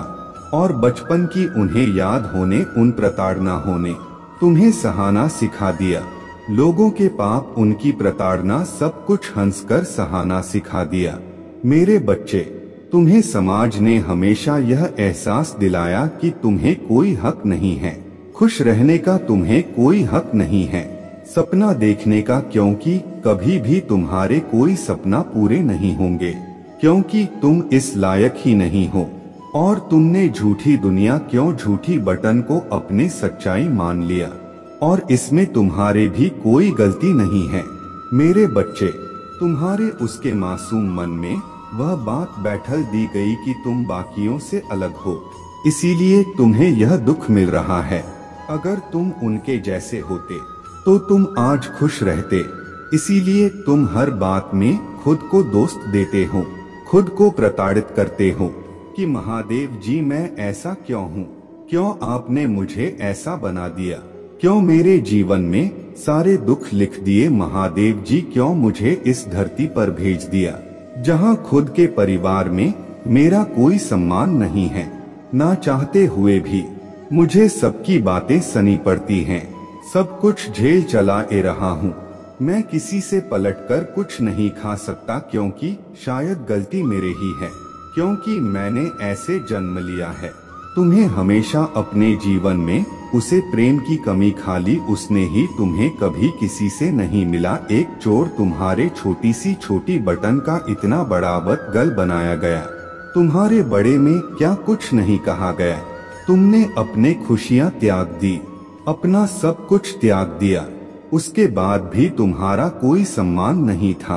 और बचपन की उन्हें याद होने, उन प्रताड़ना होने तुम्हें सहाना सिखा दिया। लोगों के पाप, उनकी प्रताड़ना, सब कुछ हंसकर सहाना सिखा दिया। मेरे बच्चे, तुम्हें समाज ने हमेशा यह एहसास दिलाया कि तुम्हें कोई हक नहीं है, खुश रहने का तुम्हें कोई हक नहीं है, सपना देखने का, क्योंकि कभी भी तुम्हारे कोई सपना पूरे नहीं होंगे, क्योंकि तुम इस लायक ही नहीं हो। और तुमने झूठी दुनिया, क्यों झूठी बटन को अपने सच्चाई मान लिया, और इसमें तुम्हारे भी कोई गलती नहीं है। मेरे बच्चे, तुम्हारे उसके मासूम मन में वह बात बैठल दी गई कि तुम बाकियों से अलग हो, इसीलिए तुम्हें यह दुख मिल रहा है। अगर तुम उनके जैसे होते तो तुम आज खुश रहते, इसीलिए तुम हर बात में खुद को दोस्त देते हो, खुद को प्रताड़ित करते हो कि महादेव जी मैं ऐसा क्यों हूँ, क्यों आपने मुझे ऐसा बना दिया, क्यों मेरे जीवन में सारे दुख लिख दिए, महादेव जी क्यों मुझे इस धरती पर भेज दिया जहाँ खुद के परिवार में मेरा कोई सम्मान नहीं है। ना चाहते हुए भी मुझे सबकी बातें सुनी पड़ती हैं, सब कुछ झेल चला रहा हूँ। मैं किसी से पलटकर कुछ नहीं खा सकता, क्योंकि शायद गलती मेरे ही है, क्योंकि मैंने ऐसे जन्म लिया है। तुम्हें हमेशा अपने जीवन में उसे प्रेम की कमी खा ली, उसने ही तुम्हें कभी किसी से नहीं मिला। एक चोर तुम्हारे छोटी सी छोटी बटन का इतना बड़ा बतगल बनाया गया, तुम्हारे बड़े में क्या कुछ नहीं कहा गया। तुमने अपने खुशियाँ त्याग दी, अपना सब कुछ त्याग दिया, उसके बाद भी तुम्हारा कोई सम्मान नहीं था।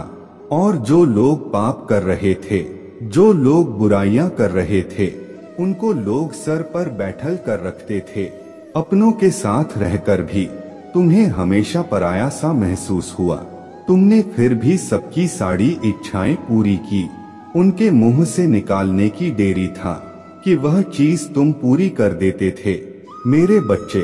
और जो लोग पाप कर रहे थे, जो लोग बुराइयां कर रहे थे, उनको लोग सर पर बैठल कर रखते थे। अपनों के साथ रहकर भी तुम्हें हमेशा पराया सा महसूस हुआ। तुमने फिर भी सबकी सारी इच्छाएं पूरी की, उनके मुंह से निकालने की देरी था कि वह चीज तुम पूरी कर देते थे। मेरे बच्चे,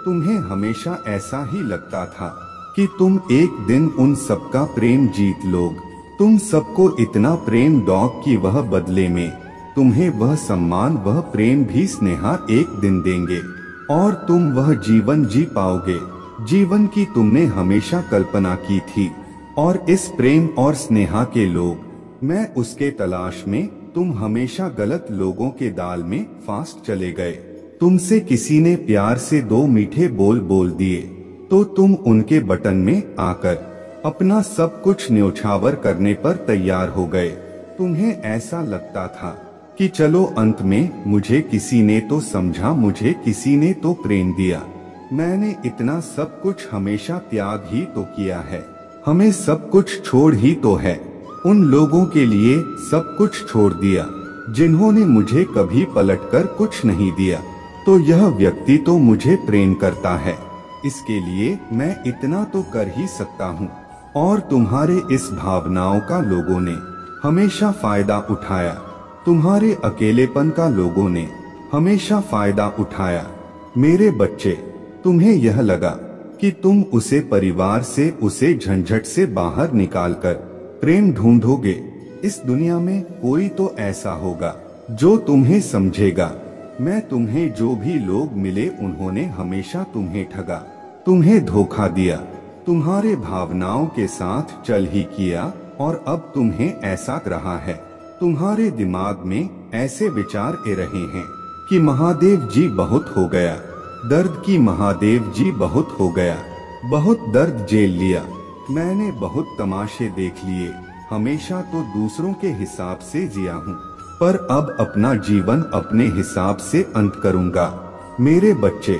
तुम्हें हमेशा ऐसा ही लगता था कि तुम एक दिन उन सबका प्रेम जीत लोग। तुम सबको इतना प्रेम दोगे कि वह बदले में तुम्हें वह सम्मान, वह प्रेम भी स्नेहा एक दिन देंगे और तुम वह जीवन जी पाओगे, जीवन की तुमने हमेशा कल्पना की थी। और इस प्रेम और स्नेहा के लोग, मैं उसके तलाश में, तुम हमेशा गलत लोगों के जाल में फंस चले गए। तुमसे किसी ने प्यार से 2 मीठे बोल बोल दिए तो तुम उनके बटन में आकर अपना सब कुछ न्योछावर करने पर तैयार हो गए। तुम्हें ऐसा लगता था कि चलो अंत में मुझे किसी ने तो समझा, मुझे किसी ने तो प्रेम दिया। मैंने इतना सब कुछ हमेशा त्याग ही तो किया है, हमें सब कुछ छोड़ ही तो है। उन लोगों के लिए सब कुछ छोड़ दिया जिन्होंने मुझे कभी पलटकर कुछ नहीं दिया। तो यह व्यक्ति तो मुझे प्रेम करता है, इसके लिए मैं इतना तो कर ही सकता हूँ। और तुम्हारे इस भावनाओं का लोगों ने हमेशा फायदा उठाया, तुम्हारे अकेलेपन का लोगों ने हमेशा फायदा उठाया। मेरे बच्चे, तुम्हें यह लगा कि तुम उसे परिवार से, उसे झंझट से बाहर निकालकर प्रेम ढूंढोगे। इस दुनिया में कोई तो ऐसा होगा जो तुम्हें समझेगा। मैं तुम्हें, जो भी लोग मिले उन्होंने हमेशा तुम्हें ठगा, तुम्हें धोखा दिया, तुम्हारे भावनाओं के साथ चल ही किया। और अब तुम्हें ऐसा रहा है, तुम्हारे दिमाग में ऐसे विचार आ रहे हैं कि महादेव जी बहुत हो गया, दर्द की महादेव जी बहुत हो गया, बहुत दर्द झेल लिया, मैंने बहुत तमाशे देख लिए, हमेशा तो दूसरों के हिसाब से जिया हूँ, पर अब अपना जीवन अपने हिसाब से अंत करूँगा। मेरे बच्चे,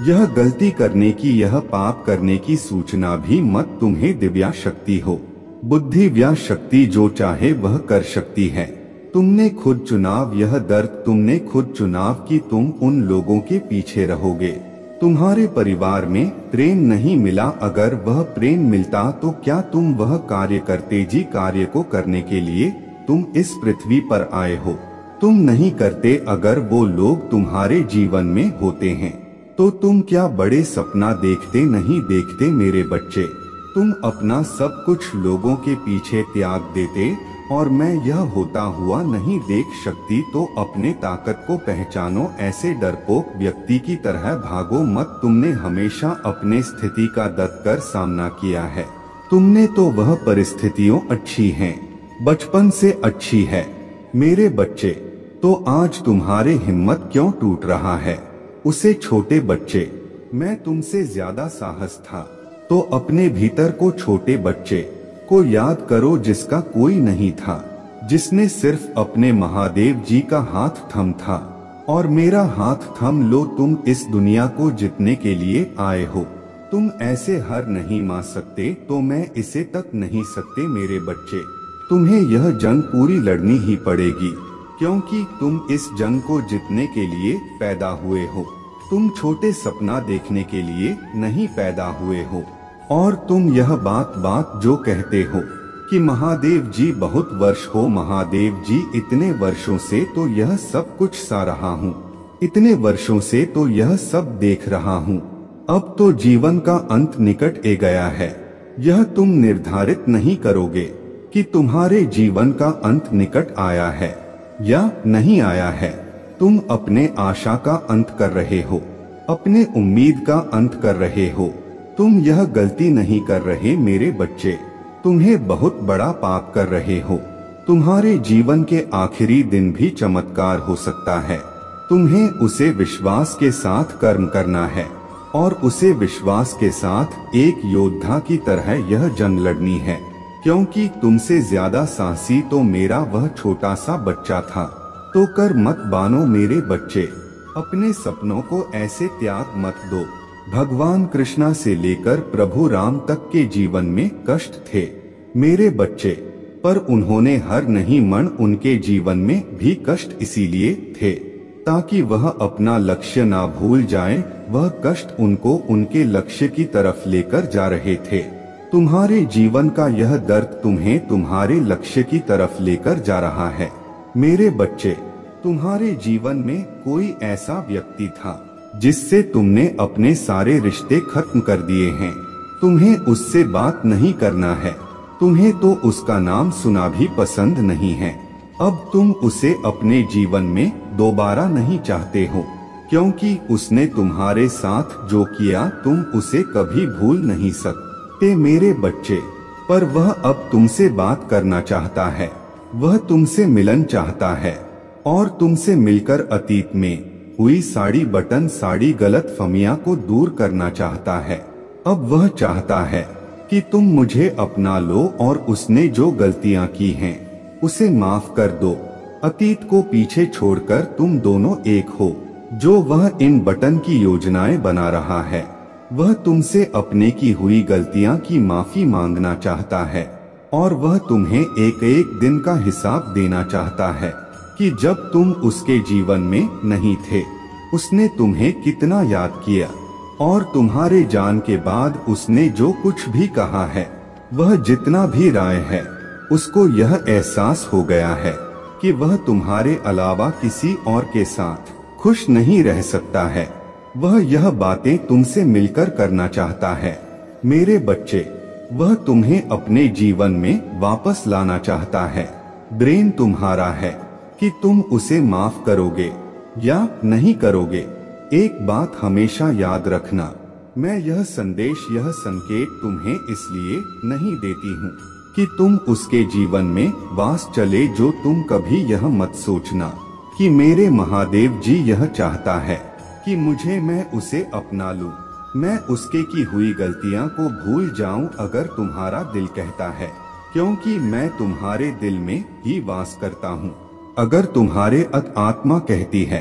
यह गलती करने की, यह पाप करने की सूचना भी मत तुम्हें दिव्या शक्ति हो, बुद्धि व्या शक्ति जो चाहे वह कर सकती है। तुमने खुद चुनाव, यह दर्द तुमने खुद चुनाव कि तुम उन लोगों के पीछे रहोगे। तुम्हारे परिवार में प्रेम नहीं मिला, अगर वह प्रेम मिलता तो क्या तुम वह कार्य करते? जी कार्य को करने के लिए तुम इस पृथ्वी पर आए हो, तुम नहीं करते। अगर वो लोग तुम्हारे जीवन में होते हैं तो तुम क्या बड़े सपना देखते? नहीं देखते मेरे बच्चे, तुम अपना सब कुछ लोगों के पीछे त्याग देते। और मैं यह होता हुआ नहीं देख सकती तो अपने ताकत को पहचानो, ऐसे डरपोक व्यक्ति की तरह भागो मत। तुमने हमेशा अपने स्थिति का डट कर सामना किया है, तुमने तो वह परिस्थितियों अच्छी हैं, बचपन से अच्छी है। मेरे बच्चे, तो आज तुम्हारे हिम्मत क्यों टूट रहा है? उसे छोटे बच्चे, मैं तुमसे ज्यादा साहस था, तो अपने भीतर को छोटे बच्चे को याद करो जिसका कोई नहीं था, जिसने सिर्फ अपने महादेव जी का हाथ थम था। और मेरा हाथ थम लो, तुम इस दुनिया को जीतने के लिए आए हो। तुम ऐसे हार नहीं मान सकते तो मैं इसे तक नहीं सकते। मेरे बच्चे, तुम्हें यह जंग पूरी लड़नी ही पड़ेगी, क्योंकि तुम इस जंग को जीतने के लिए पैदा हुए हो। तुम छोटे सपना देखने के लिए नहीं पैदा हुए हो। और तुम यह बात जो कहते हो कि महादेव जी बहुत वर्ष हो, महादेव जी इतने वर्षों से तो यह सब कुछ सा रहा हूँ, इतने वर्षों से तो यह सब देख रहा हूँ, अब तो जीवन का अंत निकट आ गया है। यह तुम निर्धारित नहीं करोगे कि तुम्हारे जीवन का अंत निकट आया है या नहीं आया है। तुम अपने आशा का अंत कर रहे हो, अपने उम्मीद का अंत कर रहे हो। तुम यह गलती नहीं कर रहे मेरे बच्चे, तुम्हें बहुत बड़ा पाप कर रहे हो। तुम्हारे जीवन के आखिरी दिन भी चमत्कार हो सकता है। तुम्हें उसे विश्वास के साथ कर्म करना है और उसे विश्वास के साथ एक योद्धा की तरह यह जंग लड़नी है, क्योंकि तुमसे ज्यादा साहसी तो मेरा वह छोटा सा बच्चा था। तो कर मत बानो मेरे बच्चे, अपने सपनों को ऐसे त्याग मत दो। भगवान कृष्णा से लेकर प्रभु राम तक के जीवन में कष्ट थे मेरे बच्चे, पर उन्होंने हर नहीं मन, उनके जीवन में भी कष्ट इसीलिए थे ताकि वह अपना लक्ष्य ना भूल जाए। वह कष्ट उनको उनके लक्ष्य की तरफ लेकर जा रहे थे। तुम्हारे जीवन का यह दर्द तुम्हें तुम्हारे लक्ष्य की तरफ लेकर जा रहा है। मेरे बच्चे, तुम्हारे जीवन में कोई ऐसा व्यक्ति था जिससे तुमने अपने सारे रिश्ते खत्म कर दिए हैं। तुम्हें उससे बात नहीं करना है। तुम्हें तो उसका नाम सुना भी पसंद नहीं है। अब तुम उसे अपने जीवन में दोबारा नहीं चाहते हो, क्योंकि उसने तुम्हारे साथ जो किया तुम उसे कभी भूल नहीं सकते मेरे बच्चे। पर वह अब तुमसे बात करना चाहता है, वह तुमसे मिलन चाहता है और तुमसे मिलकर अतीत में हुई साड़ी बटन साड़ी गलतफहमियां को दूर करना चाहता है। अब वह चाहता है कि तुम मुझे अपना लो और उसने जो गलतियां की हैं उसे माफ कर दो। अतीत को पीछे छोड़कर तुम दोनों एक हो। जो वह इन बटन की योजनाएं बना रहा है, वह तुमसे अपने की हुई गलतियां की माफी मांगना चाहता है और वह तुम्हें एक एक दिन का हिसाब देना चाहता है कि जब तुम उसके जीवन में नहीं थे उसने तुम्हें कितना याद किया और तुम्हारे जान के बाद उसने जो कुछ भी कहा है, वह जितना भी राय है, उसको यह एहसास हो गया है कि वह तुम्हारे अलावा किसी और के साथ खुश नहीं रह सकता है। वह यह बातें तुमसे मिलकर करना चाहता है मेरे बच्चे। वह तुम्हें अपने जीवन में वापस लाना चाहता है। ब्रेन तुम्हारा है कि तुम उसे माफ करोगे या नहीं करोगे। एक बात हमेशा याद रखना, मैं यह संदेश यह संकेत तुम्हें इसलिए नहीं देती हूँ कि तुम उसके जीवन में वास चले जो तुम कभी यह मत सोचना कि मेरे महादेव जी यह चाहता है कि मैं उसे अपना लूं, मैं उसके की हुई गलतियां को भूल जाऊं अगर तुम्हारा दिल कहता है, क्योंकि मैं तुम्हारे दिल में ही वास करता हूं। अगर तुम्हारे आत्मा कहती है,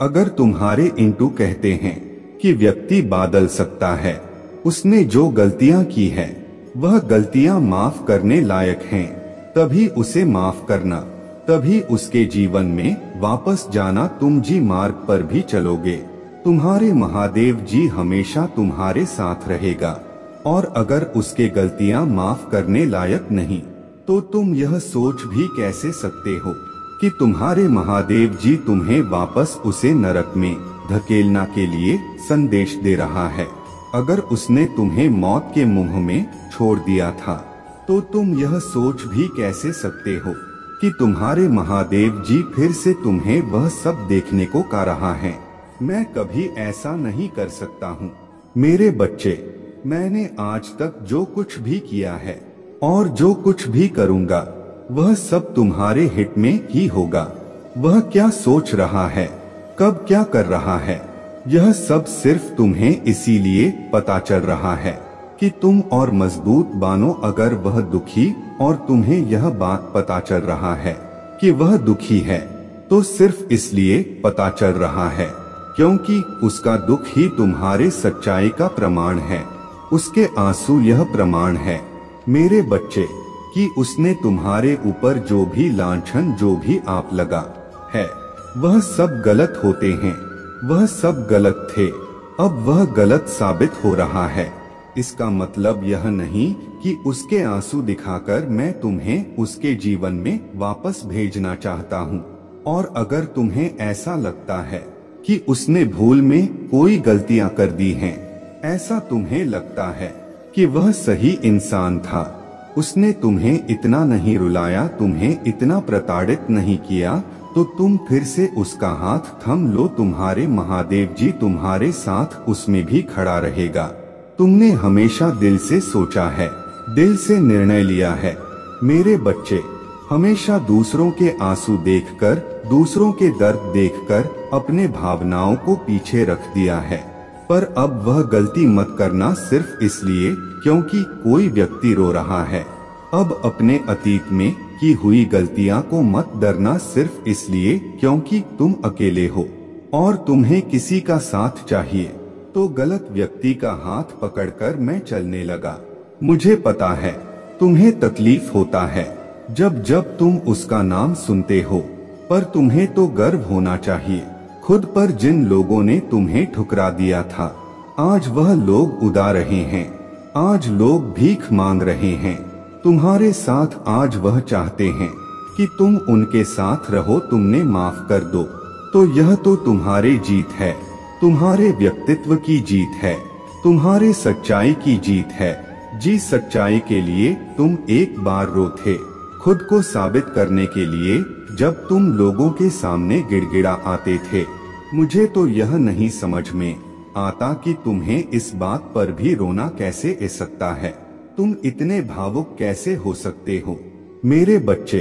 अगर तुम्हारे इंटू कहते हैं कि व्यक्ति बदल सकता है, उसने जो गलतियां की है वह गलतियां माफ करने लायक हैं, तभी उसे माफ करना, तभी उसके जीवन में वापस जाना। तुम जी मार्ग पर भी चलोगे, तुम्हारे महादेव जी हमेशा तुम्हारे साथ रहेगा। और अगर उसके गलतियां माफ करने लायक नहीं, तो तुम यह सोच भी कैसे सकते हो कि तुम्हारे महादेव जी तुम्हें वापस उसे नरक में धकेलना के लिए संदेश दे रहा है। अगर उसने तुम्हें मौत के मुंह में छोड़ दिया था, तो तुम यह सोच भी कैसे सकते हो कि तुम्हारे महादेव जी फिर से तुम्हें वह सब देखने को कह रहा है। मैं कभी ऐसा नहीं कर सकता हूँ मेरे बच्चे। मैंने आज तक जो कुछ भी किया है और जो कुछ भी करूँगा, वह सब तुम्हारे हित में ही होगा। वह क्या सोच रहा है, कब क्या कर रहा है, यह सब सिर्फ तुम्हें इसीलिए पता चल रहा है कि तुम और मजबूत बानो। अगर वह दुखी और तुम्हें यह बात पता चल रहा है कि वह दुखी है, तो सिर्फ इसलिए पता चल रहा है क्योंकि उसका दुख ही तुम्हारे सच्चाई का प्रमाण है। उसके आंसू यह प्रमाण है मेरे बच्चे कि उसने तुम्हारे ऊपर जो भी लांछन जो भी आप लगा है, वह सब गलत होते हैं, वह सब गलत थे। अब वह गलत साबित हो रहा है। इसका मतलब यह नहीं कि उसके आंसू दिखाकर मैं तुम्हें उसके जीवन में वापस भेजना चाहता हूँ। और अगर तुम्हें ऐसा लगता है कि उसने भूल में कोई गलतियां कर दी हैं, ऐसा तुम्हें लगता है कि वह सही इंसान था, उसने तुम्हें इतना नहीं रुलाया, तुम्हें इतना प्रताड़ित नहीं किया, तो तुम फिर से उसका हाथ थम लो। तुम्हारे महादेव जी तुम्हारे साथ उसमें भी खड़ा रहेगा। तुमने हमेशा दिल से सोचा है, दिल से निर्णय लिया है मेरे बच्चे। हमेशा दूसरों के आंसू देखकर, दूसरों के दर्द देखकर अपने भावनाओं को पीछे रख दिया है। पर अब वह गलती मत करना सिर्फ इसलिए क्योंकि कोई व्यक्ति रो रहा है। अब अपने अतीत में की हुई गलतियां को मत डरना सिर्फ इसलिए क्योंकि तुम अकेले हो और तुम्हें किसी का साथ चाहिए। तो गलत व्यक्ति का हाथ पकड़कर मैं चलने लगा। मुझे पता है तुम्हें तकलीफ होता है जब जब तुम उसका नाम सुनते हो, पर तुम्हें तो गर्व होना चाहिए खुद पर। जिन लोगों ने तुम्हें ठुकरा दिया था, आज वह लोग उदा रहे हैं, आज लोग भीख मांग रहे हैं तुम्हारे साथ। आज वह चाहते हैं कि तुम उनके साथ रहो। तुमने माफ कर दो तो यह तो तुम्हारी जीत है। तुम्हारे व्यक्तित्व की जीत है, तुम्हारे सच्चाई की जीत है। जी सच्चाई के लिए तुम एक बार रो थे, खुद को साबित करने के लिए जब तुम लोगों के सामने गिड़गिड़ा आते थे। मुझे तो यह नहीं समझ में आता कि तुम्हें इस बात पर भी रोना कैसे आ सकता है। तुम इतने भावुक कैसे हो सकते हो मेरे बच्चे,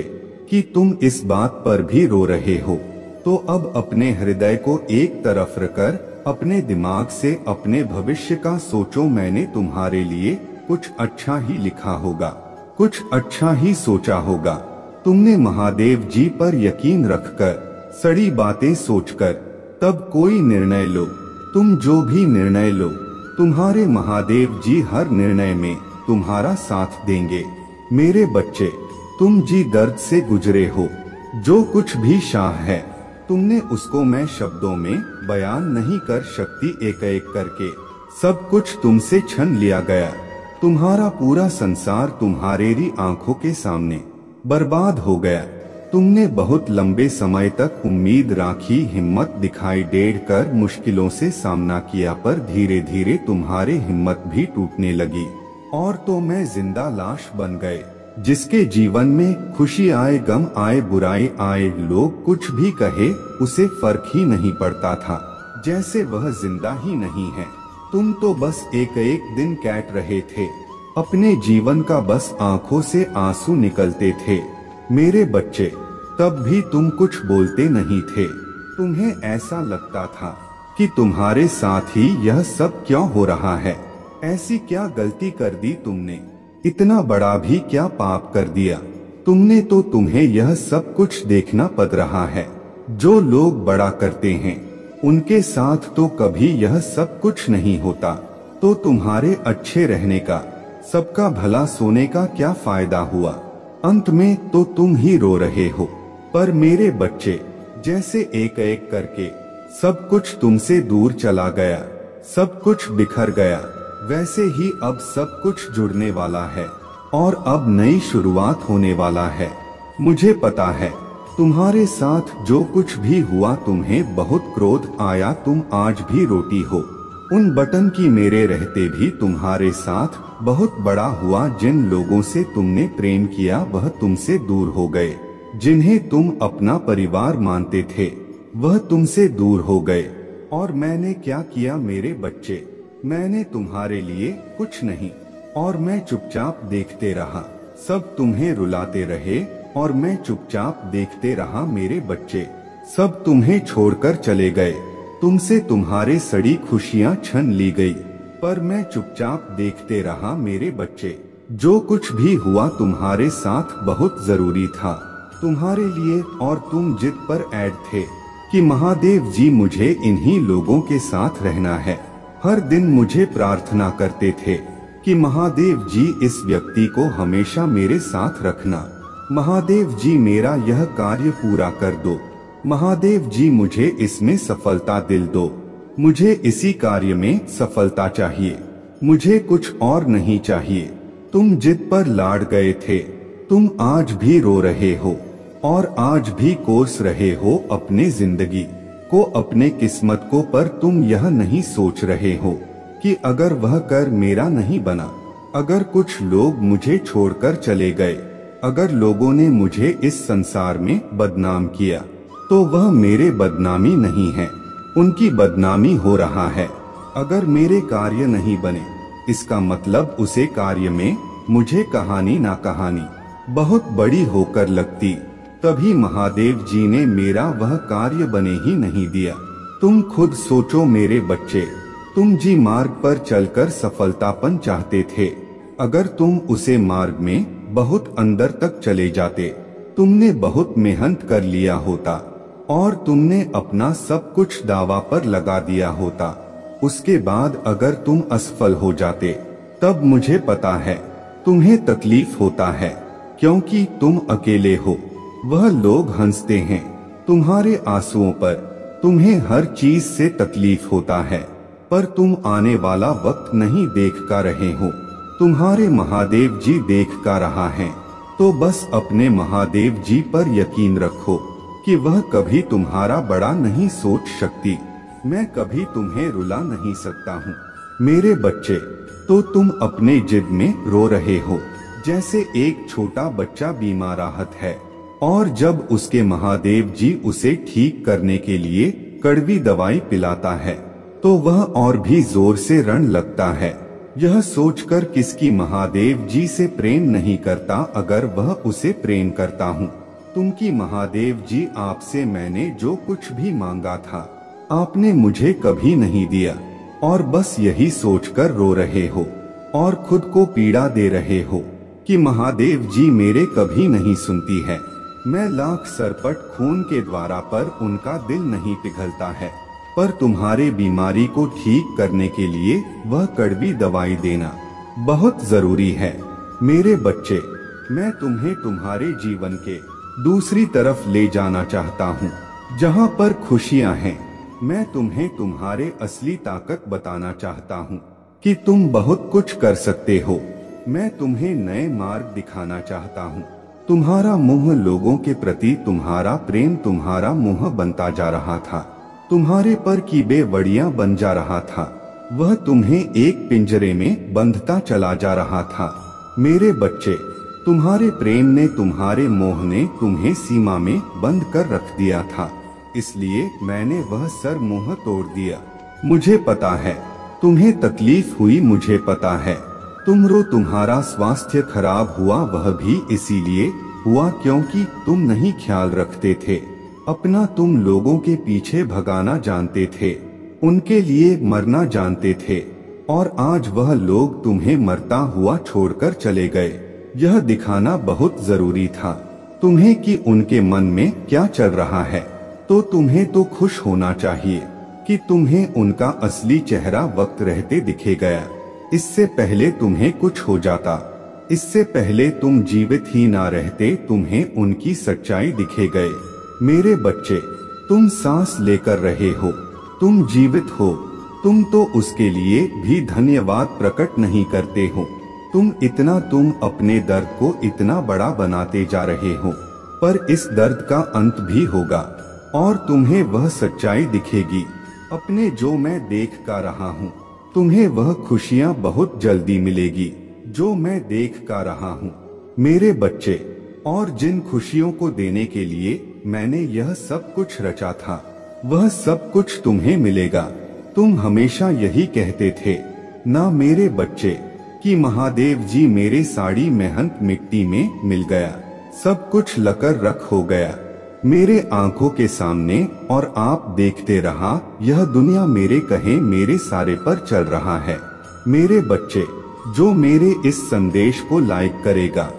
कि तुम इस बात पर भी रो रहे हो। तो अब अपने हृदय को एक तरफ रखकर अपने दिमाग से अपने भविष्य का सोचो। मैंने तुम्हारे लिए कुछ अच्छा ही लिखा होगा, कुछ अच्छा ही सोचा होगा। तुमने महादेव जी पर यकीन रखकर सड़ी बातें सोचकर तब कोई निर्णय लो। तुम जो भी निर्णय लो, तुम्हारे महादेव जी हर निर्णय में तुम्हारा साथ देंगे। मेरे बच्चे, तुम जी दर्द से गुजरे हो। जो कुछ भी शाह है तुमने उसको मैं शब्दों में बयान नहीं कर सकती। एक एक करके सब कुछ तुमसे छीन लिया गया। तुम्हारा पूरा संसार तुम्हारी आंखों के सामने बर्बाद हो गया। तुमने बहुत लंबे समय तक उम्मीद राखी, हिम्मत दिखाई, डेढ़ कर मुश्किलों से सामना किया, पर धीरे धीरे तुम्हारी हिम्मत भी टूटने लगी और तो मैं जिंदा लाश बन गए। जिसके जीवन में खुशी आए, गम आए, बुराई आए, लोग कुछ भी कहे उसे फर्क ही नहीं पड़ता था, जैसे वह जिंदा ही नहीं है। तुम तो बस एक एक दिन काट रहे थे अपने जीवन का, बस आंखों से आंसू निकलते थे। मेरे बच्चे, तब भी तुम कुछ बोलते नहीं थे। तुम्हें ऐसा लगता था कि तुम्हारे साथ ही यह सब क्यों हो रहा है। ऐसी क्या गलती कर दी तुमने, इतना बड़ा भी क्या पाप कर दिया तुमने, तो तुम्हें यह सब कुछ देखना पड़ रहा है। जो लोग बड़ा करते हैं उनके साथ तो कभी यह सब कुछ नहीं होता। तो तुम्हारे अच्छे रहने का, सबका भला सोने का क्या फायदा हुआ। अंत में तो तुम ही रो रहे हो। पर मेरे बच्चे, जैसे एक एक करके सब कुछ तुमसे दूर चला गया, सब कुछ बिखर गया, वैसे ही अब सब कुछ जुड़ने वाला है और अब नई शुरुआत होने वाला है। मुझे पता है तुम्हारे साथ जो कुछ भी हुआ, तुम्हें बहुत क्रोध आया, तुम आज भी रोती हो। उन बटन की मेरे रहते भी तुम्हारे साथ बहुत बड़ा हुआ। जिन लोगों से तुमने प्रेम किया वह तुमसे दूर हो गए, जिन्हें तुम अपना परिवार मानते थे वह तुमसे दूर हो गए। और मैंने क्या किया मेरे बच्चे, मैंने तुम्हारे लिए कुछ नहीं, और मैं चुपचाप देखते रहा। सब तुम्हें रुलाते रहे और मैं चुपचाप देखते रहा। मेरे बच्चे, सब तुम्हें छोड़कर चले गए, तुमसे तुम्हारे सड़ी खुशियां छीन ली गई, पर मैं चुपचाप देखते रहा। मेरे बच्चे, जो कुछ भी हुआ तुम्हारे साथ बहुत जरूरी था तुम्हारे लिए, और तुम जिद पर ऐड थे कि महादेव जी मुझे इन्हीं लोगों के साथ रहना है। हर दिन मुझे प्रार्थना करते थे कि महादेव जी इस व्यक्ति को हमेशा मेरे साथ रखना। महादेव जी मेरा यह कार्य पूरा कर दो। महादेव जी मुझे इसमें सफलता दिल दो। मुझे इसी कार्य में सफलता चाहिए, मुझे कुछ और नहीं चाहिए। तुम जिद पर लाड़ गए थे, तुम आज भी रो रहे हो और आज भी कोस रहे हो अपने जिंदगी को, अपने किस्मत को, पर तुम यह नहीं सोच रहे हो कि अगर वह कर मेरा नहीं बना, अगर कुछ लोग मुझे छोड़कर चले गए, अगर लोगों ने मुझे इस संसार में बदनाम किया, तो वह मेरे बदनामी नहीं है, उनकी बदनामी हो रहा है। अगर मेरे कार्य नहीं बने, इसका मतलब उसे कार्य में मुझे कहानी ना कहानी बहुत बड़ी होकर लगती, तभी महादेव जी ने मेरा वह कार्य बने ही नहीं दिया। तुम खुद सोचो मेरे बच्चे, तुम जी मार्ग पर चलकर सफलतापन चाहते थे। अगर तुम उसे मार्ग में बहुत अंदर तक चले जाते, तुमने बहुत मेहनत कर लिया होता और तुमने अपना सब कुछ दावा पर लगा दिया होता। उसके बाद अगर तुम असफल हो जाते, तब मुझे पता है तुम्हें तकलीफ होता है, क्योंकि तुम अकेले हो। वह लोग हंसते हैं तुम्हारे आंसुओं पर, तुम्हें हर चीज से तकलीफ होता है, पर तुम आने वाला वक्त नहीं देख का रहे हो, तुम्हारे महादेव जी देख का रहा है। तो बस अपने महादेव जी पर यकीन रखो कि वह कभी तुम्हारा बड़ा नहीं सोच सकती। मैं कभी तुम्हें रुला नहीं सकता हूँ। मेरे बच्चे, तो तुम अपने जिद में रो रहे हो, जैसे एक छोटा बच्चा बीमार राहत है और जब उसके महादेव जी उसे ठीक करने के लिए कड़वी दवाई पिलाता है तो वह और भी जोर से रण लगता है, यह सोचकर किसकी महादेव जी से प्रेम नहीं करता अगर वह उसे प्रेम करता हूँ। तुमकी महादेव जी आपसे मैंने जो कुछ भी मांगा था आपने मुझे कभी नहीं दिया और बस यही सोचकर रो रहे हो और खुद को पीड़ा दे रहे हो कि महादेव जी मेरे कभी नहीं सुनती है। मैं लाख सरपट खून के द्वारा पर उनका दिल नहीं पिघलता है, पर तुम्हारे बीमारी को ठीक करने के लिए वह कड़वी दवाई देना बहुत जरूरी है। मेरे बच्चे, मैं तुम्हें तुम्हारे जीवन के दूसरी तरफ ले जाना चाहता हूँ, जहाँ पर खुशियाँ हैं। मैं तुम्हें तुम्हारे असली ताकत बताना चाहता हूँ कि तुम बहुत कुछ कर सकते हो। मैं तुम्हें नए मार्ग दिखाना चाहता हूँ। तुम्हारा मुंह लोगों के प्रति तुम्हारा प्रेम तुम्हारा मुंह बनता जा रहा था, तुम्हारे पर की बेवड़ियां बन जा रहा था, वह तुम्हें एक पिंजरे में बंधता चला जा रहा था। मेरे बच्चे, तुम्हारे प्रेम ने तुम्हारे मोह ने तुम्हें सीमा में बंद कर रख दिया था, इसलिए मैंने वह सर मुंह तोड़ दिया। मुझे पता है तुम्हें तकलीफ हुई, मुझे पता है तुम रो, तुम्हारा स्वास्थ्य खराब हुआ वह भी इसीलिए हुआ क्योंकि तुम नहीं ख्याल रखते थे अपना, तुम लोगों के पीछे भगाना जानते थे, उनके लिए मरना जानते थे और आज वह लोग तुम्हें मरता हुआ छोड़कर चले गए। यह दिखाना बहुत जरूरी था तुम्हें कि उनके मन में क्या चल रहा है, तो तुम्हें तो खुश होना चाहिए कि तुम्हें उनका असली चेहरा वक्त रहते दिखे गया। इससे पहले तुम्हें कुछ हो जाता, इससे पहले तुम जीवित ही ना रहते, तुम्हें उनकी सच्चाई दिखे गए। मेरे बच्चे, तुम सांस लेकर रहे हो, तुम जीवित हो, तुम तो उसके लिए भी धन्यवाद प्रकट नहीं करते हो। तुम अपने दर्द को इतना बड़ा बनाते जा रहे हो, पर इस दर्द का अंत भी होगा और तुम्हें वह सच्चाई दिखेगी अपने जो मैं देख का रहा हूँ। तुम्हें वह खुशियाँ बहुत जल्दी मिलेगी जो मैं देख का रहा हूँ। मेरे बच्चे, और जिन खुशियों को देने के लिए मैंने यह सब कुछ रचा था वह सब कुछ तुम्हें मिलेगा। तुम हमेशा यही कहते थे ना मेरे बच्चे कि महादेव जी मेरे साड़ी मेहनत मिट्टी में मिल गया, सब कुछ लकर रख हो गया मेरे आंखों के सामने और आप देखते रहा, यह दुनिया मेरे कहे मेरे सारे पर चल रहा है। मेरे बच्चे, जो मेरे इस संदेश को लाइक करेगा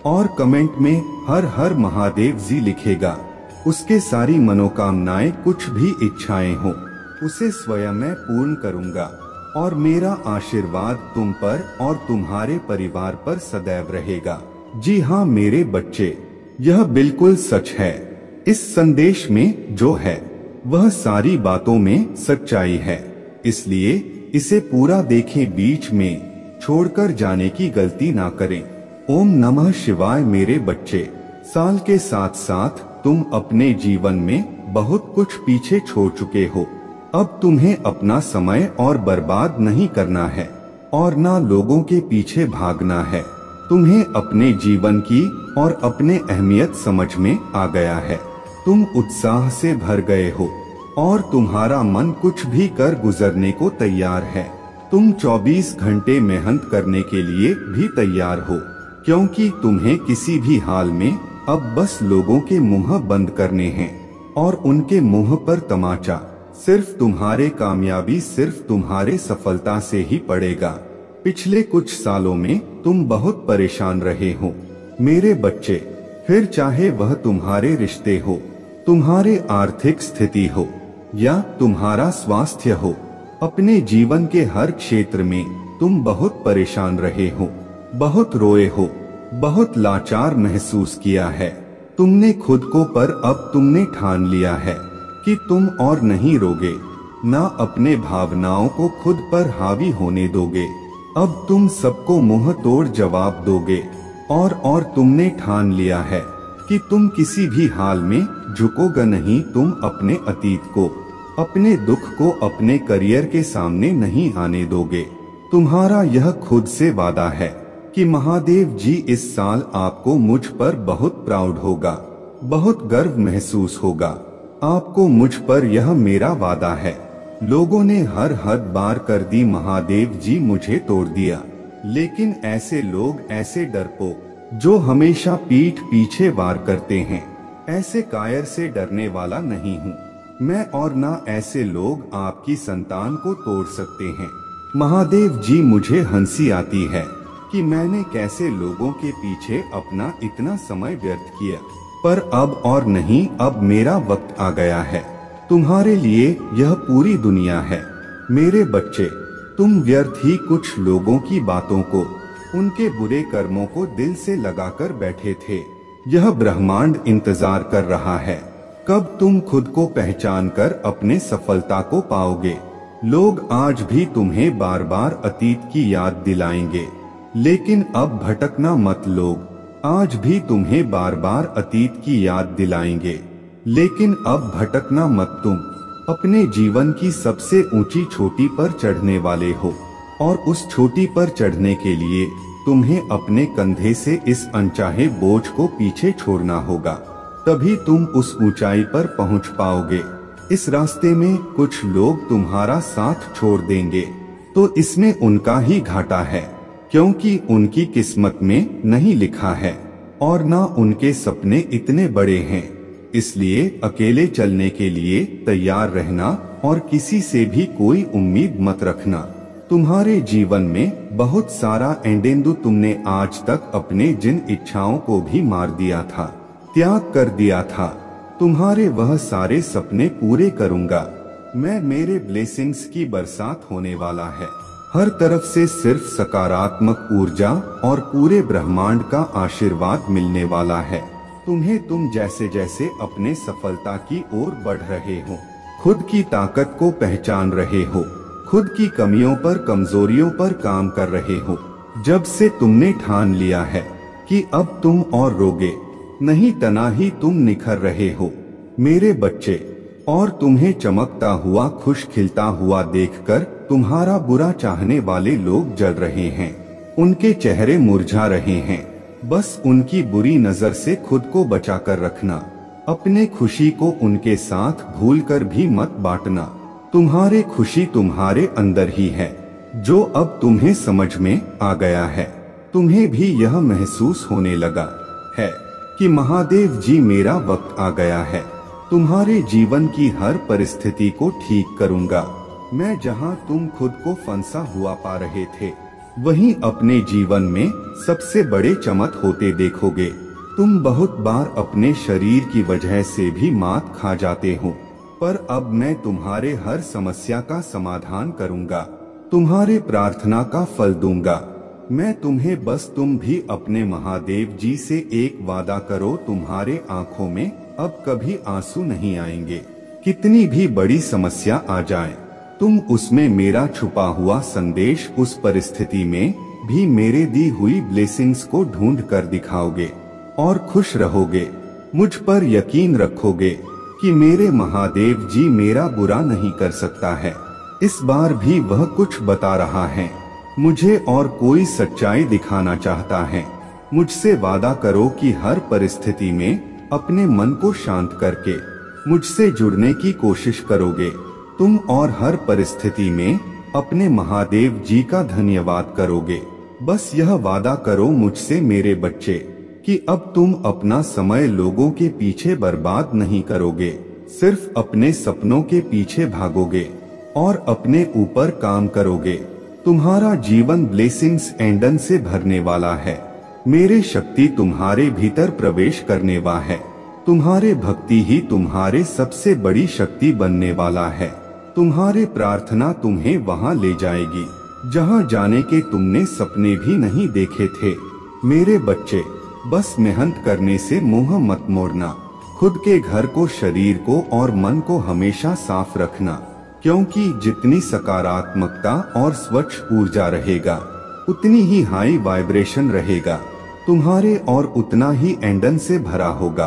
और कमेंट में हर हर महादेव जी लिखेगा, उसके सारी मनोकामनाएं कुछ भी इच्छाएं हो उसे स्वयं मैं पूर्ण करूंगा और मेरा आशीर्वाद तुम पर और तुम्हारे परिवार पर सदैव रहेगा। जी हाँ मेरे बच्चे, यह बिल्कुल सच है। इस संदेश में जो है वह सारी बातों में सच्चाई है, इसलिए इसे पूरा देखें, बीच में छोड़कर जाने की गलती ना करें। ओम नमः शिवाय। मेरे बच्चे, साल के साथ साथ तुम अपने जीवन में बहुत कुछ पीछे छोड़ चुके हो। अब तुम्हें अपना समय और बर्बाद नहीं करना है और ना लोगों के पीछे भागना है। तुम्हें अपने जीवन की और अपने अहमियत समझ में आ गया है। तुम उत्साह से भर गए हो और तुम्हारा मन कुछ भी कर गुजरने को तैयार है। तुम 24 घंटे मेहनत करने के लिए भी तैयार हो, क्योंकि तुम्हें किसी भी हाल में अब बस लोगों के मुंह बंद करने हैं और उनके मुंह पर तमाचा सिर्फ तुम्हारे कामयाबी, सिर्फ तुम्हारे सफलता से ही पड़ेगा। पिछले कुछ सालों में तुम बहुत परेशान रहे हो मेरे बच्चे, फिर चाहे वह तुम्हारे रिश्ते हो, तुम्हारे आर्थिक स्थिति हो या तुम्हारा स्वास्थ्य हो, अपने जीवन के हर क्षेत्र में तुम बहुत परेशान रहे हो, बहुत रोए हो, बहुत लाचार महसूस किया है तुमने खुद को, पर अब तुमने ठान लिया है कि तुम और नहीं रोगे, ना अपने भावनाओं को खुद पर हावी होने दोगे। अब तुम सबको मुंह तोड़ जवाब दोगे और तुमने ठान लिया है कि तुम किसी भी हाल में झुकोगे नहीं। तुम अपने अतीत को अपने दुख को अपने करियर के सामने नहीं आने दोगे। तुम्हारा यह खुद से वादा है कि महादेव जी इस साल आपको मुझ पर बहुत प्राउड होगा, बहुत गर्व महसूस होगा। आपको मुझ पर यह मेरा वादा है। लोगों ने हर हद पार कर दी, महादेव जी मुझे तोड़ दिया। लेकिन ऐसे लोग, ऐसे डरपोक जो हमेशा पीठ पीछे वार करते हैं, ऐसे कायर से डरने वाला नहीं हूँ मैं, और ना ऐसे लोग आपकी संतान को तोड़ सकते हैं। महादेव जी मुझे हंसी आती है कि मैंने कैसे लोगों के पीछे अपना इतना समय व्यर्थ किया, पर अब और नहीं, अब मेरा वक्त आ गया है। तुम्हारे लिए यह पूरी दुनिया है। मेरे बच्चे, तुम व्यर्थ ही कुछ लोगों की बातों को, उनके बुरे कर्मों को दिल से लगाकर बैठे थे। यह ब्रह्मांड इंतजार कर रहा है कब तुम खुद को पहचान कर अपने सफलता को पाओगे। लोग आज भी तुम्हें बार बार अतीत की याद दिलाएंगे, लेकिन अब भटकना मत। लोग आज भी तुम्हें बार बार अतीत की याद दिलाएंगे, लेकिन अब भटकना मत। तुम अपने जीवन की सबसे ऊंची चोटी पर चढ़ने वाले हो, और उस चोटी पर चढ़ने के लिए तुम्हें अपने कंधे से इस अनचाहे बोझ को पीछे छोड़ना होगा, तभी तुम उस ऊंचाई पर पहुंच पाओगे। इस रास्ते में कुछ लोग तुम्हारा साथ छोड़ देंगे, तो इसमें उनका ही घाटा है, क्योंकि उनकी किस्मत में नहीं लिखा है, और ना उनके सपने इतने बड़े हैं। इसलिए अकेले चलने के लिए तैयार रहना, और किसी से भी कोई उम्मीद मत रखना। तुम्हारे जीवन में बहुत सारा एंडेंदु, तुमने आज तक अपने जिन इच्छाओं को भी मार दिया था, त्याग कर दिया था, तुम्हारे वह सारे सपने पूरे करूंगा मैं। मेरे ब्लेसिंग्स की बरसात होने वाला है। हर तरफ से सिर्फ सकारात्मक ऊर्जा और पूरे ब्रह्मांड का आशीर्वाद मिलने वाला है तुम्हें। तुम जैसे जैसे अपने सफलता की ओर बढ़ रहे हो, खुद की ताकत को पहचान रहे हो, खुद की कमियों पर, कमजोरियों पर काम कर रहे हो, जब से तुमने ठान लिया है कि अब तुम और रोगे नहीं, तना ही तुम निखर रहे हो मेरे बच्चे। और तुम्हें चमकता हुआ, खुश खिलता हुआ देखकर तुम्हारा बुरा चाहने वाले लोग जल रहे हैं, उनके चेहरे मुरझा रहे हैं। बस उनकी बुरी नजर से खुद को बचा कर रखना। अपने खुशी को उनके साथ भूलकर भी मत बांटना। तुम्हारे खुशी तुम्हारे अंदर ही है, जो अब तुम्हें समझ में आ गया है। तुम्हें भी यह महसूस होने लगा है कि महादेव जी, मेरा वक्त आ गया है। तुम्हारे जीवन की हर परिस्थिति को ठीक करूंगा मैं। जहां तुम खुद को फंसा हुआ पा रहे थे, वहीं अपने जीवन में सबसे बड़े चमक होते देखोगे। तुम बहुत बार अपने शरीर की वजह से भी मात खा जाते हो, पर अब मैं तुम्हारे हर समस्या का समाधान करूंगा, तुम्हारे प्रार्थना का फल दूंगा मैं तुम्हें। बस तुम भी अपने महादेव जी से एक वादा करो, तुम्हारे आंखों में अब कभी आंसू नहीं आएंगे। कितनी भी बड़ी समस्या आ जाए, तुम उसमें मेरा छुपा हुआ संदेश, उस परिस्थिति में भी मेरे दी हुई ब्लेसिंग्स को ढूंढ कर दिखाओगे और खुश रहोगे। मुझ पर यकीन रखोगे कि मेरे महादेव जी मेरा बुरा नहीं कर सकता है। इस बार भी वह कुछ बता रहा है मुझे, और कोई सच्चाई दिखाना चाहता है। मुझसे वादा करो कि हर परिस्थिति में अपने मन को शांत करके मुझसे जुड़ने की कोशिश करोगे तुम, और हर परिस्थिति में अपने महादेव जी का धन्यवाद करोगे। बस यह वादा करो मुझसे मेरे बच्चे कि अब तुम अपना समय लोगों के पीछे बर्बाद नहीं करोगे, सिर्फ अपने सपनों के पीछे भागोगे और अपने ऊपर काम करोगे। तुम्हारा जीवन ब्लेसिंग्स एंडन से भरने वाला है। मेरे शक्ति तुम्हारे भीतर प्रवेश करने वाला है। तुम्हारे भक्ति ही तुम्हारे सबसे बड़ी शक्ति बनने वाला है। तुम्हारे प्रार्थना तुम्हें वहां ले जाएगी जहां जाने के तुमने सपने भी नहीं देखे थे। मेरे बच्चे, बस मेहनत करने से मुंह मत मोड़ना। खुद के घर को, शरीर को और मन को हमेशा साफ रखना, क्योंकि जितनी सकारात्मकता और स्वच्छ ऊर्जा रहेगा, उतनी ही हाई वाइब्रेशन रहेगा तुम्हारे, और उतना ही एंडन से भरा होगा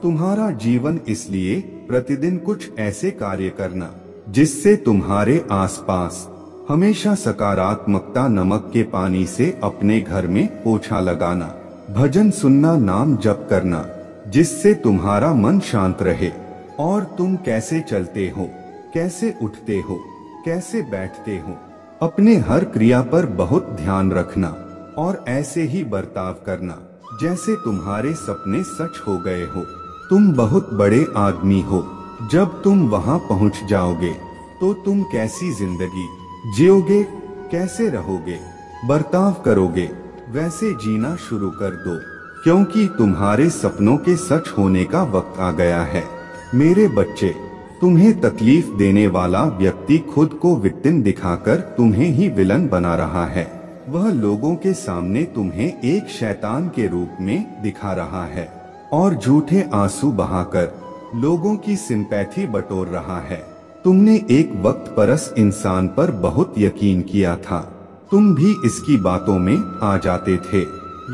तुम्हारा जीवन। इसलिए प्रतिदिन कुछ ऐसे कार्य करना जिससे तुम्हारे आसपास हमेशा सकारात्मकता। नमक के पानी से अपने घर में पोछा लगाना, भजन सुनना, नाम जप करना, जिससे तुम्हारा मन शांत रहे। और तुम कैसे चलते हो, कैसे उठते हो, कैसे बैठते हो, अपने हर क्रिया पर बहुत ध्यान रखना और ऐसे ही बर्ताव करना जैसे तुम्हारे सपने सच हो गए हो। तुम बहुत बड़े आदमी हो। जब तुम वहां पहुंच जाओगे तो तुम कैसी जिंदगी जियोगे, कैसे रहोगे, बर्ताव करोगे, वैसे जीना शुरू कर दो, क्योंकि तुम्हारे सपनों के सच होने का वक्त आ गया है। मेरे बच्चे, तुम्हें तकलीफ देने वाला व्यक्ति खुद को विक्टिम दिखाकर तुम्हें ही विलन बना रहा है। वह लोगों के सामने तुम्हें एक शैतान के रूप में दिखा रहा है और झूठे आंसू बहाकर लोगों की सिंपैथी बटोर रहा है। तुमने एक वक्त परस इंसान पर बहुत यकीन किया था, तुम भी इसकी बातों में आ जाते थे।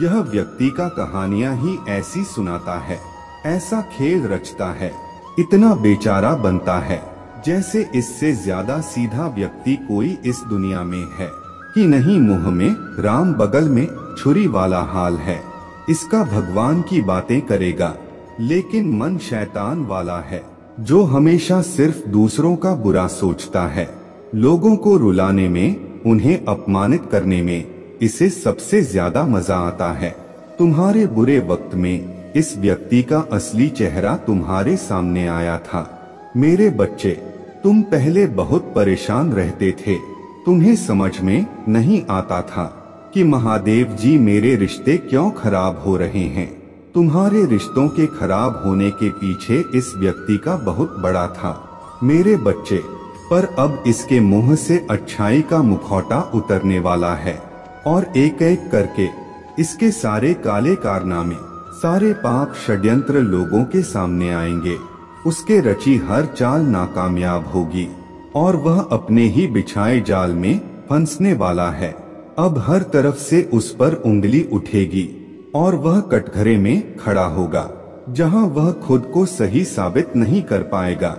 यह व्यक्ति का कहानियां ही ऐसी सुनाता है, ऐसा खेल रचता है, इतना बेचारा बनता है जैसे इससे ज्यादा सीधा व्यक्ति कोई इस दुनिया में है कि नहीं। मुंह में राम बगल में छुरी वाला हाल है। इसका भगवान की बातें करेगा लेकिन मन शैतान वाला है, जो हमेशा सिर्फ दूसरों का बुरा सोचता है। लोगों को रुलाने में, उन्हें अपमानित करने में इसे सबसे ज्यादा मजा आता है। तुम्हारे बुरे वक्त में इस व्यक्ति का असली चेहरा तुम्हारे सामने आया था। मेरे बच्चे, तुम पहले बहुत परेशान रहते थे। तुम्हें समझ में नहीं आता था कि महादेव जी मेरे रिश्ते क्यों खराब हो रहे हैं। तुम्हारे रिश्तों के खराब होने के पीछे इस व्यक्ति का बहुत बड़ा था मेरे बच्चे। पर अब इसके मुंह से अच्छाई का मुखौटा उतरने वाला है और एक एक करके इसके सारे काले कारनामे, सारे पाप षड्यंत्र लोगों के सामने आएंगे। उसके रची हर चाल नाकामयाब होगी और वह अपने ही बिछाए जाल में फंसने वाला है। अब हर तरफ से उस पर उंगली उठेगी और वह कटघरे में खड़ा होगा जहां वह खुद को सही साबित नहीं कर पाएगा,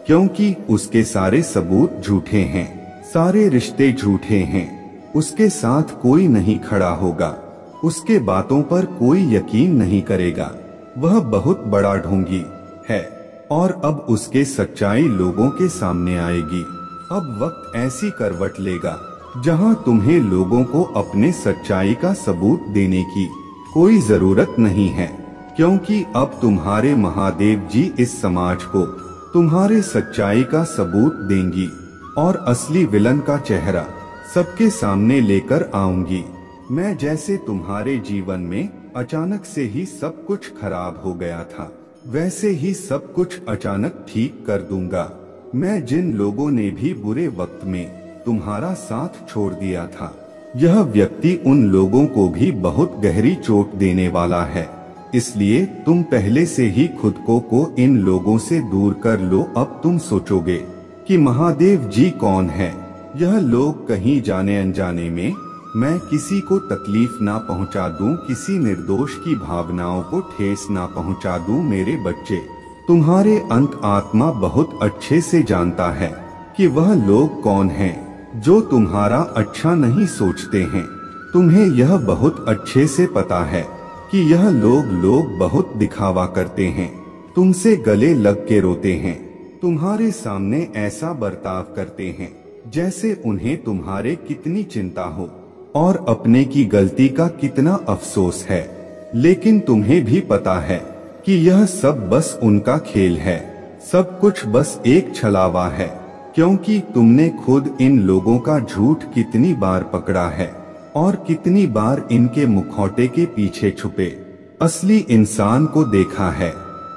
क्योंकि उसके सारे सबूत झूठे हैं, सारे रिश्ते झूठे हैं। उसके साथ कोई नहीं खड़ा होगा, उसके बातों पर कोई यकीन नहीं करेगा। वह बहुत बड़ा ढोंगी है और अब उसके सच्चाई लोगों के सामने आएगी। अब वक्त ऐसी करवट लेगा जहां तुम्हें लोगों को अपने सच्चाई का सबूत देने की कोई जरूरत नहीं है, क्योंकि अब तुम्हारे महादेव जी इस समाज को तुम्हारे सच्चाई का सबूत देंगी और असली विलन का चेहरा सबके सामने लेकर आऊंगी। मैं जैसे तुम्हारे जीवन में अचानक से ही सब कुछ खराब हो गया था, वैसे ही सब कुछ अचानक ठीक कर दूंगा। मैं जिन लोगों ने भी बुरे वक्त में तुम्हारा साथ छोड़ दिया था, यह व्यक्ति उन लोगों को भी बहुत गहरी चोट देने वाला है। इसलिए तुम पहले से ही खुद को इन लोगों से दूर कर लो। अब तुम सोचोगे कि महादेव जी कौन है। यह लोग कहीं जाने अनजाने में मैं किसी को तकलीफ ना पहुंचा दूं, किसी निर्दोष की भावनाओं को ठेस ना पहुंचा दूं। मेरे बच्चे, तुम्हारे अंत आत्मा बहुत अच्छे से जानता है कि वह लोग कौन हैं जो तुम्हारा अच्छा नहीं सोचते हैं। तुम्हें यह बहुत अच्छे से पता है कि यह लोग बहुत दिखावा करते हैं, तुमसे गले लग के रोते हैं, तुम्हारे सामने ऐसा बर्ताव करते हैं जैसे उन्हें तुम्हारे कितनी चिंता हो और अपने की गलती का कितना अफसोस है। लेकिन तुम्हें भी पता है कि यह सब बस उनका खेल है, सब कुछ बस एक छलावा है, क्योंकि तुमने खुद इन लोगों का झूठ कितनी बार पकड़ा है और कितनी बार इनके मुखौटे के पीछे छुपे असली इंसान को देखा है।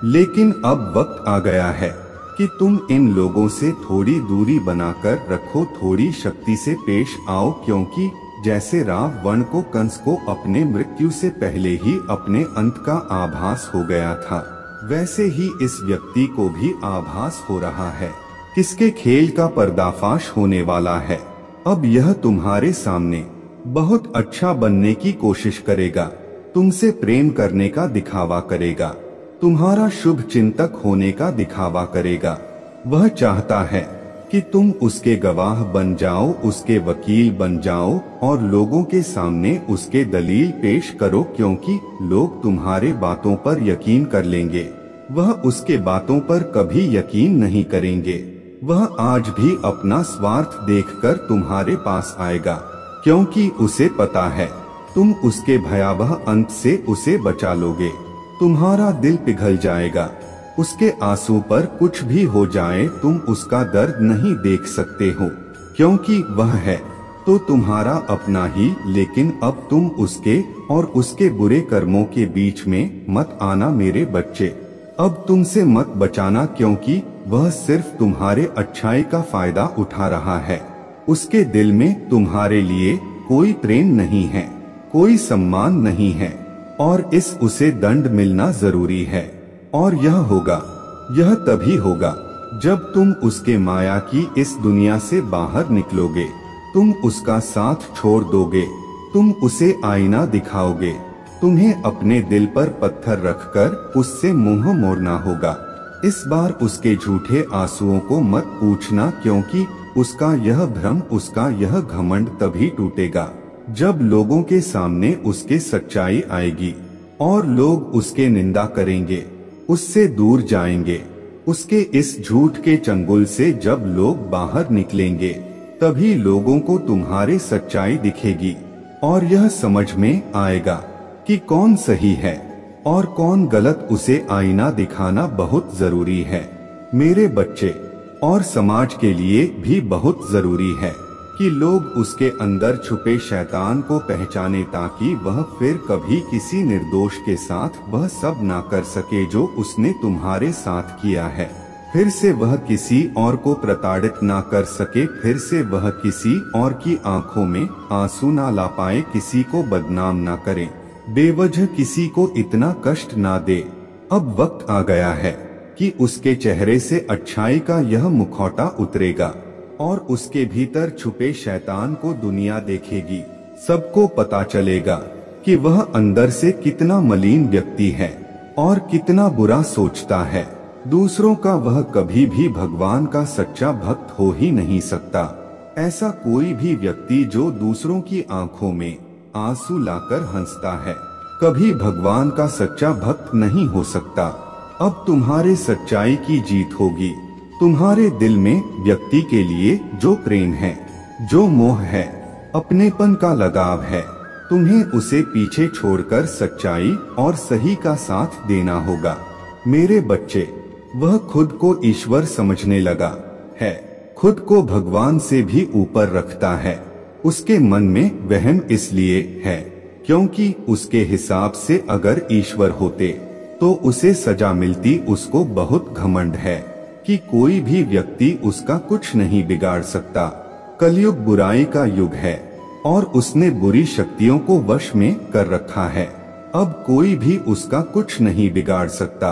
लेकिन अब वक्त आ गया है कि तुम इन लोगों से थोड़ी दूरी बनाकर रखो, थोड़ी शक्ति से पेश आओ, क्योंकि जैसे रावण को कंस को अपने मृत्यु से पहले ही अपने अंत का आभास हो गया था, वैसे ही इस व्यक्ति को भी आभास हो रहा है किसके खेल का पर्दाफाश होने वाला है। अब यह तुम्हारे सामने बहुत अच्छा बनने की कोशिश करेगा, तुमसे प्रेम करने का दिखावा करेगा, तुम्हारा शुभ चिंतक होने का दिखावा करेगा। वह चाहता है कि तुम उसके गवाह बन जाओ, उसके वकील बन जाओ और लोगों के सामने उसके दलील पेश करो, क्योंकि लोग तुम्हारे बातों पर यकीन कर लेंगे, वह उसके बातों पर कभी यकीन नहीं करेंगे। वह आज भी अपना स्वार्थ देखकर तुम्हारे पास आएगा, क्योंकि उसे पता है तुम उसके भयावह अंत से उसे बचा लोगे। तुम्हारा दिल पिघल जाएगा, उसके आंसू पर कुछ भी हो जाए तुम उसका दर्द नहीं देख सकते हो, क्योंकि वह है तो तुम्हारा अपना ही, लेकिन अब तुम उसके और उसके बुरे कर्मों के बीच में मत आना मेरे बच्चे। अब तुमसे मत बचाना, क्योंकि वह सिर्फ तुम्हारे अच्छाई का फायदा उठा रहा है। उसके दिल में तुम्हारे लिए कोई प्रेम नहीं है, कोई सम्मान नहीं है, और इस उसे दंड मिलना जरूरी है। और यह तभी होगा जब तुम उसके माया की इस दुनिया से बाहर निकलोगे। तुम उसका साथ छोड़ दोगे, तुम उसे आईना दिखाओगे, तुम्हें अपने दिल पर पत्थर रखकर उससे मुंह मोड़ना होगा। इस बार उसके झूठे आंसुओं को मत पूछना, क्योंकि उसका यह भ्रम, उसका यह घमंड तभी टूटेगा जब लोगों के सामने उसके सच्चाई आएगी और लोग उसके निंदा करेंगे, उससे दूर जाएंगे। उसके इस झूठ के चंगुल से जब लोग बाहर निकलेंगे, तभी लोगों को तुम्हारी सच्चाई दिखेगी और यह समझ में आएगा कि कौन सही है और कौन गलत। उसे आईना दिखाना बहुत जरूरी है मेरे बच्चे, और समाज के लिए भी बहुत जरूरी है कि लोग उसके अंदर छुपे शैतान को पहचाने, ताकि वह फिर कभी किसी निर्दोष के साथ वह सब ना कर सके जो उसने तुम्हारे साथ किया है। फिर से वह किसी और को प्रताड़ित ना कर सके, फिर से वह किसी और की आंखों में आंसू ना ला पाए, किसी को बदनाम ना करे, बेवजह किसी को इतना कष्ट ना दे। अब वक्त आ गया है कि उसके चेहरे से अच्छाई का यह मुखौटा उतरेगा और उसके भीतर छुपे शैतान को दुनिया देखेगी। सबको पता चलेगा कि वह अंदर से कितना मलिन व्यक्ति है और कितना बुरा सोचता है। दूसरों का वह कभी भी भगवान का सच्चा भक्त हो ही नहीं सकता। ऐसा कोई भी व्यक्ति जो दूसरों की आंखों में आंसू लाकर हंसता है, कभी भगवान का सच्चा भक्त नहीं हो सकता। अब तुम्हारे सच्चाई की जीत होगी। तुम्हारे दिल में व्यक्ति के लिए जो प्रेम है, जो मोह है, अपनेपन का लगाव है, तुम्हें उसे पीछे छोड़कर सच्चाई और सही का साथ देना होगा मेरे बच्चे। वह खुद को ईश्वर समझने लगा है, खुद को भगवान से भी ऊपर रखता है। उसके मन में वहम इसलिए है क्योंकि उसके हिसाब से अगर ईश्वर होते तो उसे सजा मिलती। उसको बहुत घमंड है कि कोई भी व्यक्ति उसका कुछ नहीं बिगाड़ सकता। कलयुग बुराई का युग है और उसने बुरी शक्तियों को वश में कर रखा है। अब कोई भी उसका कुछ नहीं बिगाड़ सकता,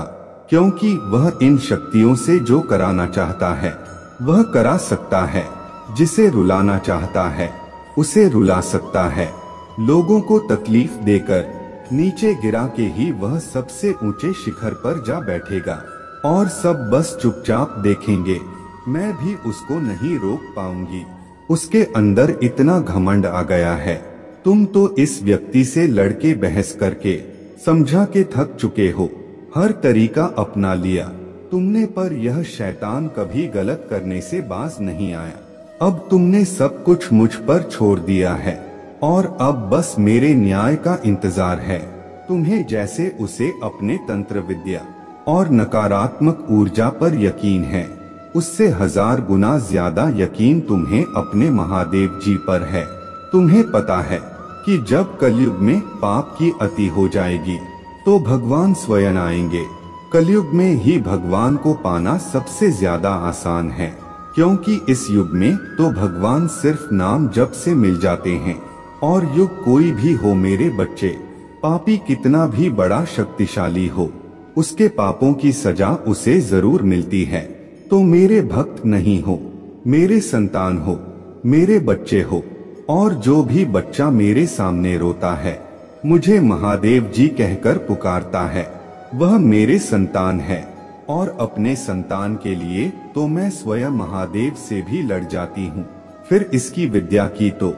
क्योंकि वह इन शक्तियों से जो कराना चाहता है वह करा सकता है। जिसे रुलाना चाहता है उसे रुला सकता है। लोगों को तकलीफ देकर नीचे गिरा के ही वह सबसे ऊंचे शिखर पर जा बैठेगा और सब बस चुपचाप देखेंगे। मैं भी उसको नहीं रोक पाऊंगी। उसके अंदर इतना घमंड आ गया है। तुम तो इस व्यक्ति से लड़के बहस करके समझा के थक चुके हो, हर तरीका अपना लिया तुमने, पर यह शैतान कभी गलत करने से बाज नहीं आया। अब तुमने सब कुछ मुझ पर छोड़ दिया है और अब बस मेरे न्याय का इंतजार है। तुम्हें जैसे उसे अपने तंत्र विद्या और नकारात्मक ऊर्जा पर यकीन है, उससे 1000 गुना ज्यादा यकीन तुम्हें अपने महादेव जी पर है। तुम्हें पता है कि जब कलयुग में पाप की अति हो जाएगी तो भगवान स्वयं आएंगे। कलयुग में ही भगवान को पाना सबसे ज्यादा आसान है, क्योंकि इस युग में तो भगवान सिर्फ नाम जप से मिल जाते हैं। और युग कोई भी हो मेरे बच्चे, पापी कितना भी बड़ा शक्तिशाली हो, उसके पापों की सजा उसे जरूर मिलती है। तो मेरे भक्त नहीं हो, मेरे संतान हो, मेरे बच्चे हो, और जो भी बच्चा मेरे सामने रोता है, मुझे महादेव जी कहकर पुकारता है, वह मेरे संतान है और अपने संतान के लिए तो मैं स्वयं महादेव से भी लड़ जाती हूँ, फिर इसकी विद्या की तो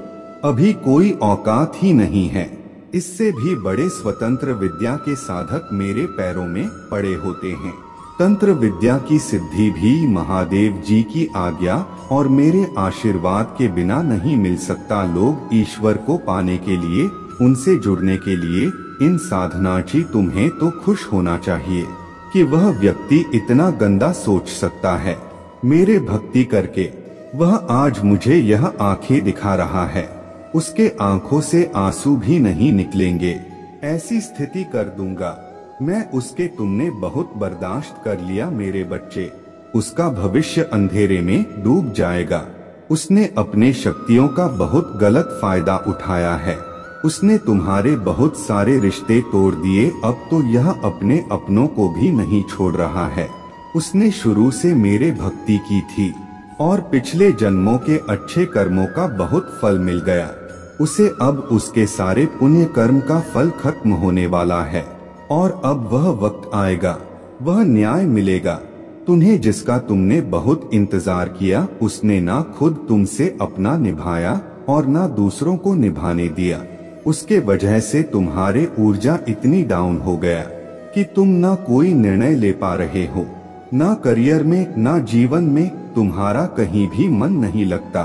अभी कोई औकात ही नहीं है। इससे भी बड़े स्वतंत्र विद्या के साधक मेरे पैरों में पड़े होते हैं। तंत्र विद्या की सिद्धि भी महादेव जी की आज्ञा और मेरे आशीर्वाद के बिना नहीं मिल सकता। लोग ईश्वर को पाने के लिए, उनसे जुड़ने के लिए इन साधनाची तुम्हें तो खुश होना चाहिए कि वह व्यक्ति इतना गंदा सोच सकता है। मेरे भक्ति करके वह आज मुझे यह आंखें दिखा रहा है, उसके आंखों से आंसू भी नहीं निकलेंगे। ऐसी स्थिति कर दूंगा मैं उसके। तुमने बहुत बर्दाश्त कर लिया मेरे बच्चे, उसका भविष्य अंधेरे में डूब जाएगा। उसने अपने शक्तियों का बहुत गलत फायदा उठाया है। उसने तुम्हारे बहुत सारे रिश्ते तोड़ दिए, अब तो यह अपने अपनों को भी नहीं छोड़ रहा है। उसने शुरू से मेरे भक्ति की थी और पिछले जन्मों के अच्छे कर्मों का बहुत फल मिल गया। उसे अब उसके सारे पुण्य कर्म का फल खत्म होने वाला है और अब वह वक्त आएगा, वह न्याय मिलेगा। तुम्हें जिसका तुमने बहुत इंतजार किया, उसने ना खुद तुमसे अपना निभाया और ना दूसरों को निभाने दिया। उसके वजह से तुम्हारे ऊर्जा इतनी डाउन हो गया कि तुम ना कोई निर्णय ले पा रहे हो, ना करियर में ना जीवन में। तुम्हारा कहीं भी मन नहीं लगता,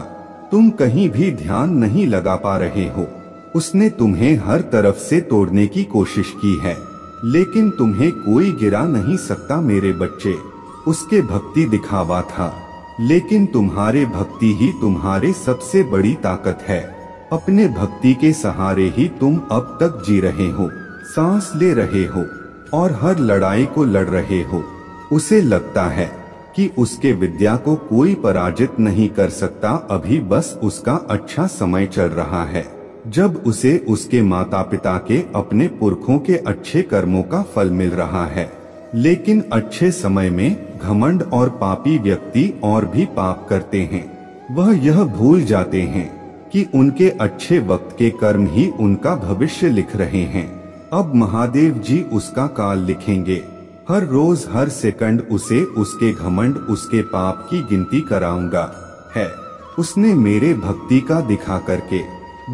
तुम कहीं भी ध्यान नहीं लगा पा रहे हो। उसने तुम्हें हर तरफ से तोड़ने की कोशिश की है, लेकिन तुम्हें कोई गिरा नहीं सकता मेरे बच्चे। उसके भक्ति दिखावा था, लेकिन तुम्हारे भक्ति ही तुम्हारे सबसे बड़ी ताकत है। अपने भक्ति के सहारे ही तुम अब तक जी रहे हो, सांस ले रहे हो और हर लड़ाई को लड़ रहे हो। उसे लगता है कि उसके विद्या को कोई पराजित नहीं कर सकता। अभी बस उसका अच्छा समय चल रहा है, जब उसे उसके माता पिता के, अपने पुरखों के अच्छे कर्मों का फल मिल रहा है। लेकिन अच्छे समय में घमंड और पापी व्यक्ति और भी पाप करते हैं। वह यह भूल जाते हैं कि उनके अच्छे वक्त के कर्म ही उनका भविष्य लिख रहे हैं। अब महादेव जी उसका काल लिखेंगे। हर रोज हर सेकंड उसे उसके घमंड, उसके पाप की गिनती कराऊंगा। है उसने मेरे भक्ति का दिखा करके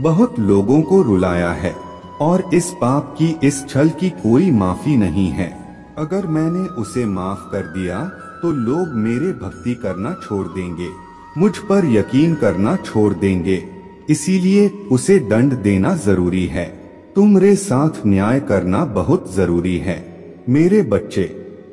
बहुत लोगों को रुलाया है और इस पाप की, इस छल की कोई माफी नहीं है। अगर मैंने उसे माफ कर दिया तो लोग मेरे भक्ति करना छोड़ देंगे, मुझ पर यकीन करना छोड़ देंगे। इसीलिए उसे दंड देना जरूरी है। तुम्हारे साथ न्याय करना बहुत जरूरी है मेरे बच्चे।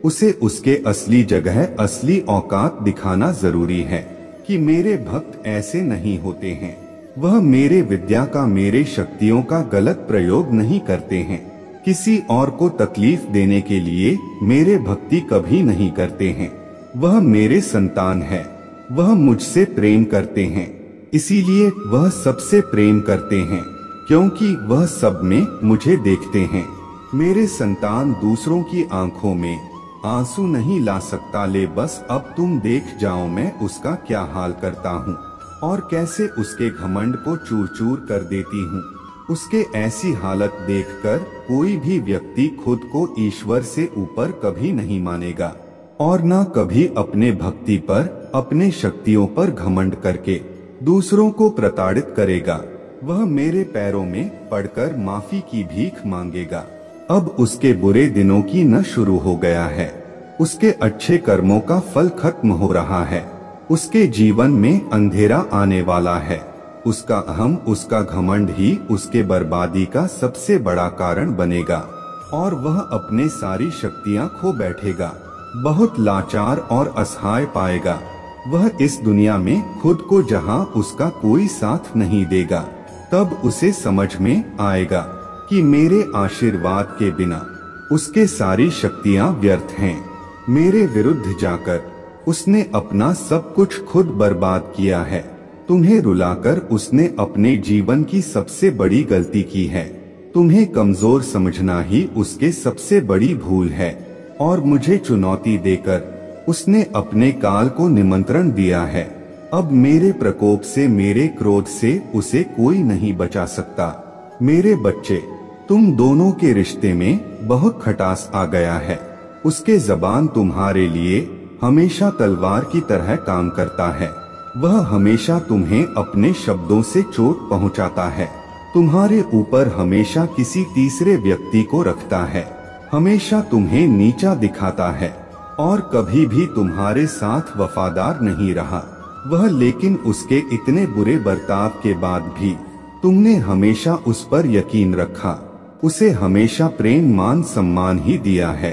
उसे उसके असली जगह, असली औकात दिखाना जरूरी है कि मेरे भक्त ऐसे नहीं होते हैं। वह मेरे विद्या का, मेरे शक्तियों का गलत प्रयोग नहीं करते हैं। किसी और को तकलीफ देने के लिए मेरे भक्ति कभी नहीं करते हैं। वह मेरे संतान है, वह मुझसे प्रेम करते हैं, इसीलिए वह सबसे प्रेम करते हैं, क्योंकि वह सब में मुझे देखते हैं। मेरे संतान दूसरों की आंखों में आंसू नहीं ला सकता। ले बस अब तुम देख जाओ मैं उसका क्या हाल करता हूँ और कैसे उसके घमंड को चूर चूर कर देती हूँ। उसके ऐसी हालत देखकर कोई भी व्यक्ति खुद को ईश्वर से ऊपर कभी नहीं मानेगा और न कभी अपने भक्ति पर, अपने शक्तियों पर घमंड करके दूसरों को प्रताड़ित करेगा। वह मेरे पैरों में पड़कर माफी की भीख मांगेगा। अब उसके बुरे दिनों की न शुरू हो गया है, उसके अच्छे कर्मों का फल खत्म हो रहा है। उसके जीवन में अंधेरा आने वाला है। उसका अहम, उसका घमंड ही उसके बर्बादी का सबसे बड़ा कारण बनेगा और वह अपने सारी शक्तियां खो बैठेगा, बहुत लाचार और असहाय पाएगा। वह इस दुनिया में खुद को जहां उसका कोई साथ नहीं देगा, तब उसे समझ में आएगा कि मेरे आशीर्वाद के बिना उसके सारी शक्तियां व्यर्थ हैं। मेरे विरुद्ध जाकर उसने अपना सब कुछ खुद बर्बाद किया है। तुम्हें रुलाकर उसने अपने जीवन की सबसे बड़ी गलती की है। तुम्हें कमजोर समझना ही उसके सबसे बड़ी भूल है और मुझे चुनौती देकर उसने अपने काल को निमंत्रण दिया है। अब मेरे प्रकोप से, मेरे क्रोध से उसे कोई नहीं बचा सकता। मेरे बच्चे, तुम दोनों के रिश्ते में बहुत खटास आ गया है। उसके जबान तुम्हारे लिए हमेशा तलवार की तरह काम करता है। वह हमेशा तुम्हें अपने शब्दों से चोट पहुंचाता है, तुम्हारे ऊपर हमेशा किसी तीसरे व्यक्ति को रखता है, हमेशा तुम्हें नीचा दिखाता है और कभी भी तुम्हारे साथ वफादार नहीं रहा। वह लेकिन उसके इतने बुरे बर्ताव के बाद भी तुमने हमेशा उस पर यकीन रखा, उसे हमेशा प्रेम मान सम्मान ही दिया है।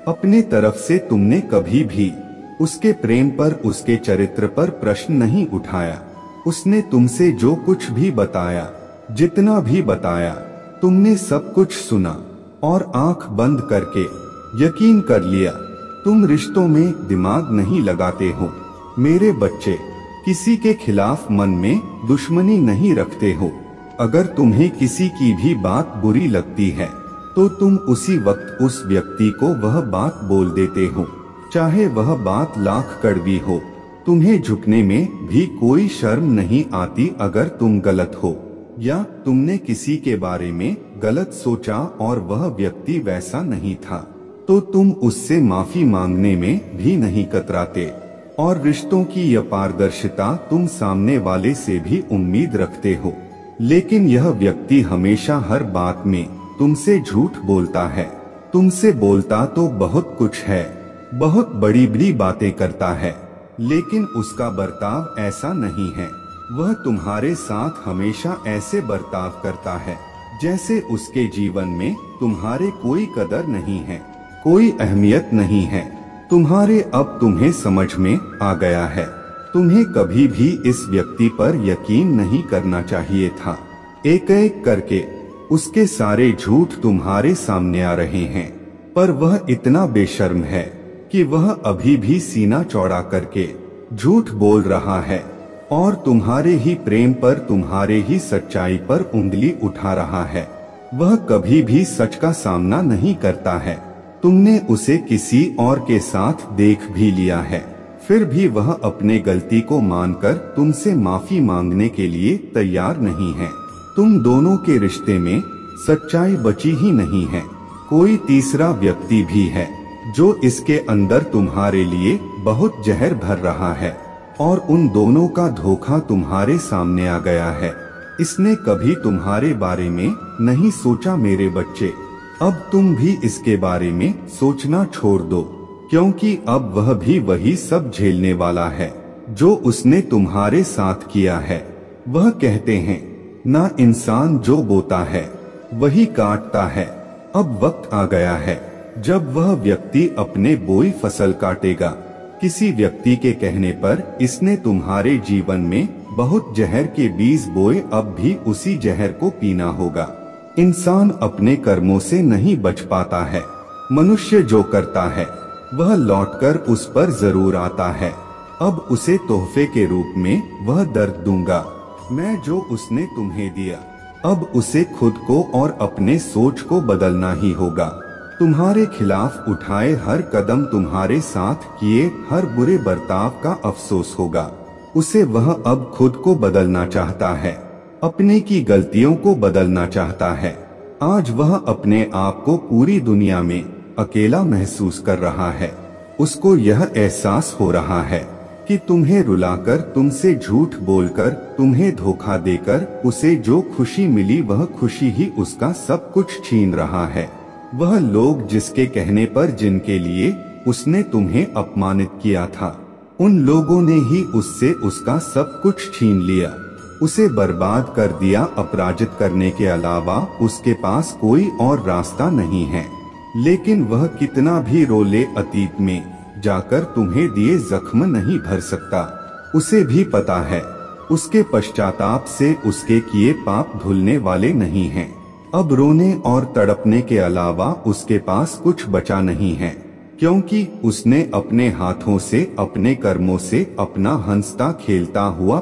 अपने तरफ से तुमने कभी भी उसके प्रेम पर, उसके चरित्र पर प्रश्न नहीं उठाया। उसने तुमसे जो कुछ भी बताया, जितना भी बताया, तुमने सब कुछ सुना और आंख बंद करके यकीन कर लिया। तुम रिश्तों में दिमाग नहीं लगाते हो। मेरे बच्चे, किसी के खिलाफ मन में दुश्मनी नहीं रखते हो। अगर तुम्हें किसी की भी बात बुरी लगती है तो तुम उसी वक्त उस व्यक्ति को वह बात बोल देते हो, चाहे वह बात लाख कड़वी हो। तुम्हें झुकने में भी कोई शर्म नहीं आती। अगर तुम गलत हो या तुमने किसी के बारे में गलत सोचा और वह व्यक्ति वैसा नहीं था, तो तुम उससे माफी मांगने में भी नहीं कतराते। और रिश्तों की यह पारदर्शिता तुम सामने वाले से भी उम्मीद रखते हो। लेकिन यह व्यक्ति हमेशा हर बात में तुमसे झूठ बोलता है। तुमसे बोलता तो बहुत कुछ है, बहुत बड़ी बड़ी बातें करता है, लेकिन उसका बर्ताव ऐसा नहीं है। वह तुम्हारे साथ हमेशा ऐसे बर्ताव करता है जैसे उसके जीवन में तुम्हारे कोई कदर नहीं है, कोई अहमियत नहीं है। अब तुम्हें समझ में आ गया है। तुम्हें कभी भी इस व्यक्ति पर यकीन नहीं करना चाहिए था। एक एक करके उसके सारे झूठ तुम्हारे सामने आ रहे हैं, पर वह इतना बेशर्म है कि वह अभी भी सीना चौड़ा करके झूठ बोल रहा है और तुम्हारे ही प्रेम पर, तुम्हारे ही सच्चाई पर उंगली उठा रहा है। वह कभी भी सच का सामना नहीं करता है। तुमने उसे किसी और के साथ देख भी लिया है, फिर भी वह अपने गलती को मानकर तुमसे माफी मांगने के लिए तैयार नहीं है। तुम दोनों के रिश्ते में सच्चाई बची ही नहीं है। कोई तीसरा व्यक्ति भी है जो इसके अंदर तुम्हारे लिए बहुत जहर भर रहा है और उन दोनों का धोखा तुम्हारे सामने आ गया है। इसने कभी तुम्हारे बारे में नहीं सोचा। मेरे बच्चे, अब तुम भी इसके बारे में सोचना छोड़ दो, क्योंकि अब वह भी वही सब झेलने वाला है जो उसने तुम्हारे साथ किया है। वह कहते हैं ना, इंसान जो बोता है वही काटता है। अब वक्त आ गया है जब वह व्यक्ति अपने बोई फसल काटेगा। किसी व्यक्ति के कहने पर इसने तुम्हारे जीवन में बहुत जहर के बीज बोए, अब भी उसी जहर को पीना होगा। इंसान अपने कर्मों से नहीं बच पाता है। मनुष्य जो करता है वह लौटकर उस पर जरूर आता है। अब उसे तोहफे के रूप में वह दर्द दूंगा मैं जो उसने तुम्हें दिया। अब उसे खुद को और अपने सोच को बदलना ही होगा। तुम्हारे खिलाफ उठाए हर कदम, तुम्हारे साथ किए हर बुरे बर्ताव का अफसोस होगा। उसे वह अब खुद को बदलना चाहता है, अपने की गलतियों को बदलना चाहता है। आज वह अपने आप को पूरी दुनिया में अकेला महसूस कर रहा है। उसको यह एहसास हो रहा है कि तुम्हें रुलाकर, तुमसे झूठ बोलकर, तुम्हें धोखा देकर उसे जो खुशी मिली वह खुशी ही उसका सब कुछ छीन रहा है। वह लोग जिसके कहने पर, जिनके लिए उसने तुम्हें अपमानित किया था, उन लोगों ने ही उससे उसका सब कुछ छीन लिया, उसे बर्बाद कर दिया। अपराजित करने के अलावा उसके पास कोई और रास्ता नहीं है। लेकिन वह कितना भी रो ले, अतीत में जाकर तुम्हें दिए जख्म नहीं भर सकता। उसे भी पता है उसके पश्चाताप से उसके किए पाप धुलने वाले नहीं हैं। अब रोने और तड़पने के अलावा उसके पास कुछ बचा नहीं है, क्योंकि उसने अपने हाथों से, अपने कर्मों से अपना हंसता खेलता हुआ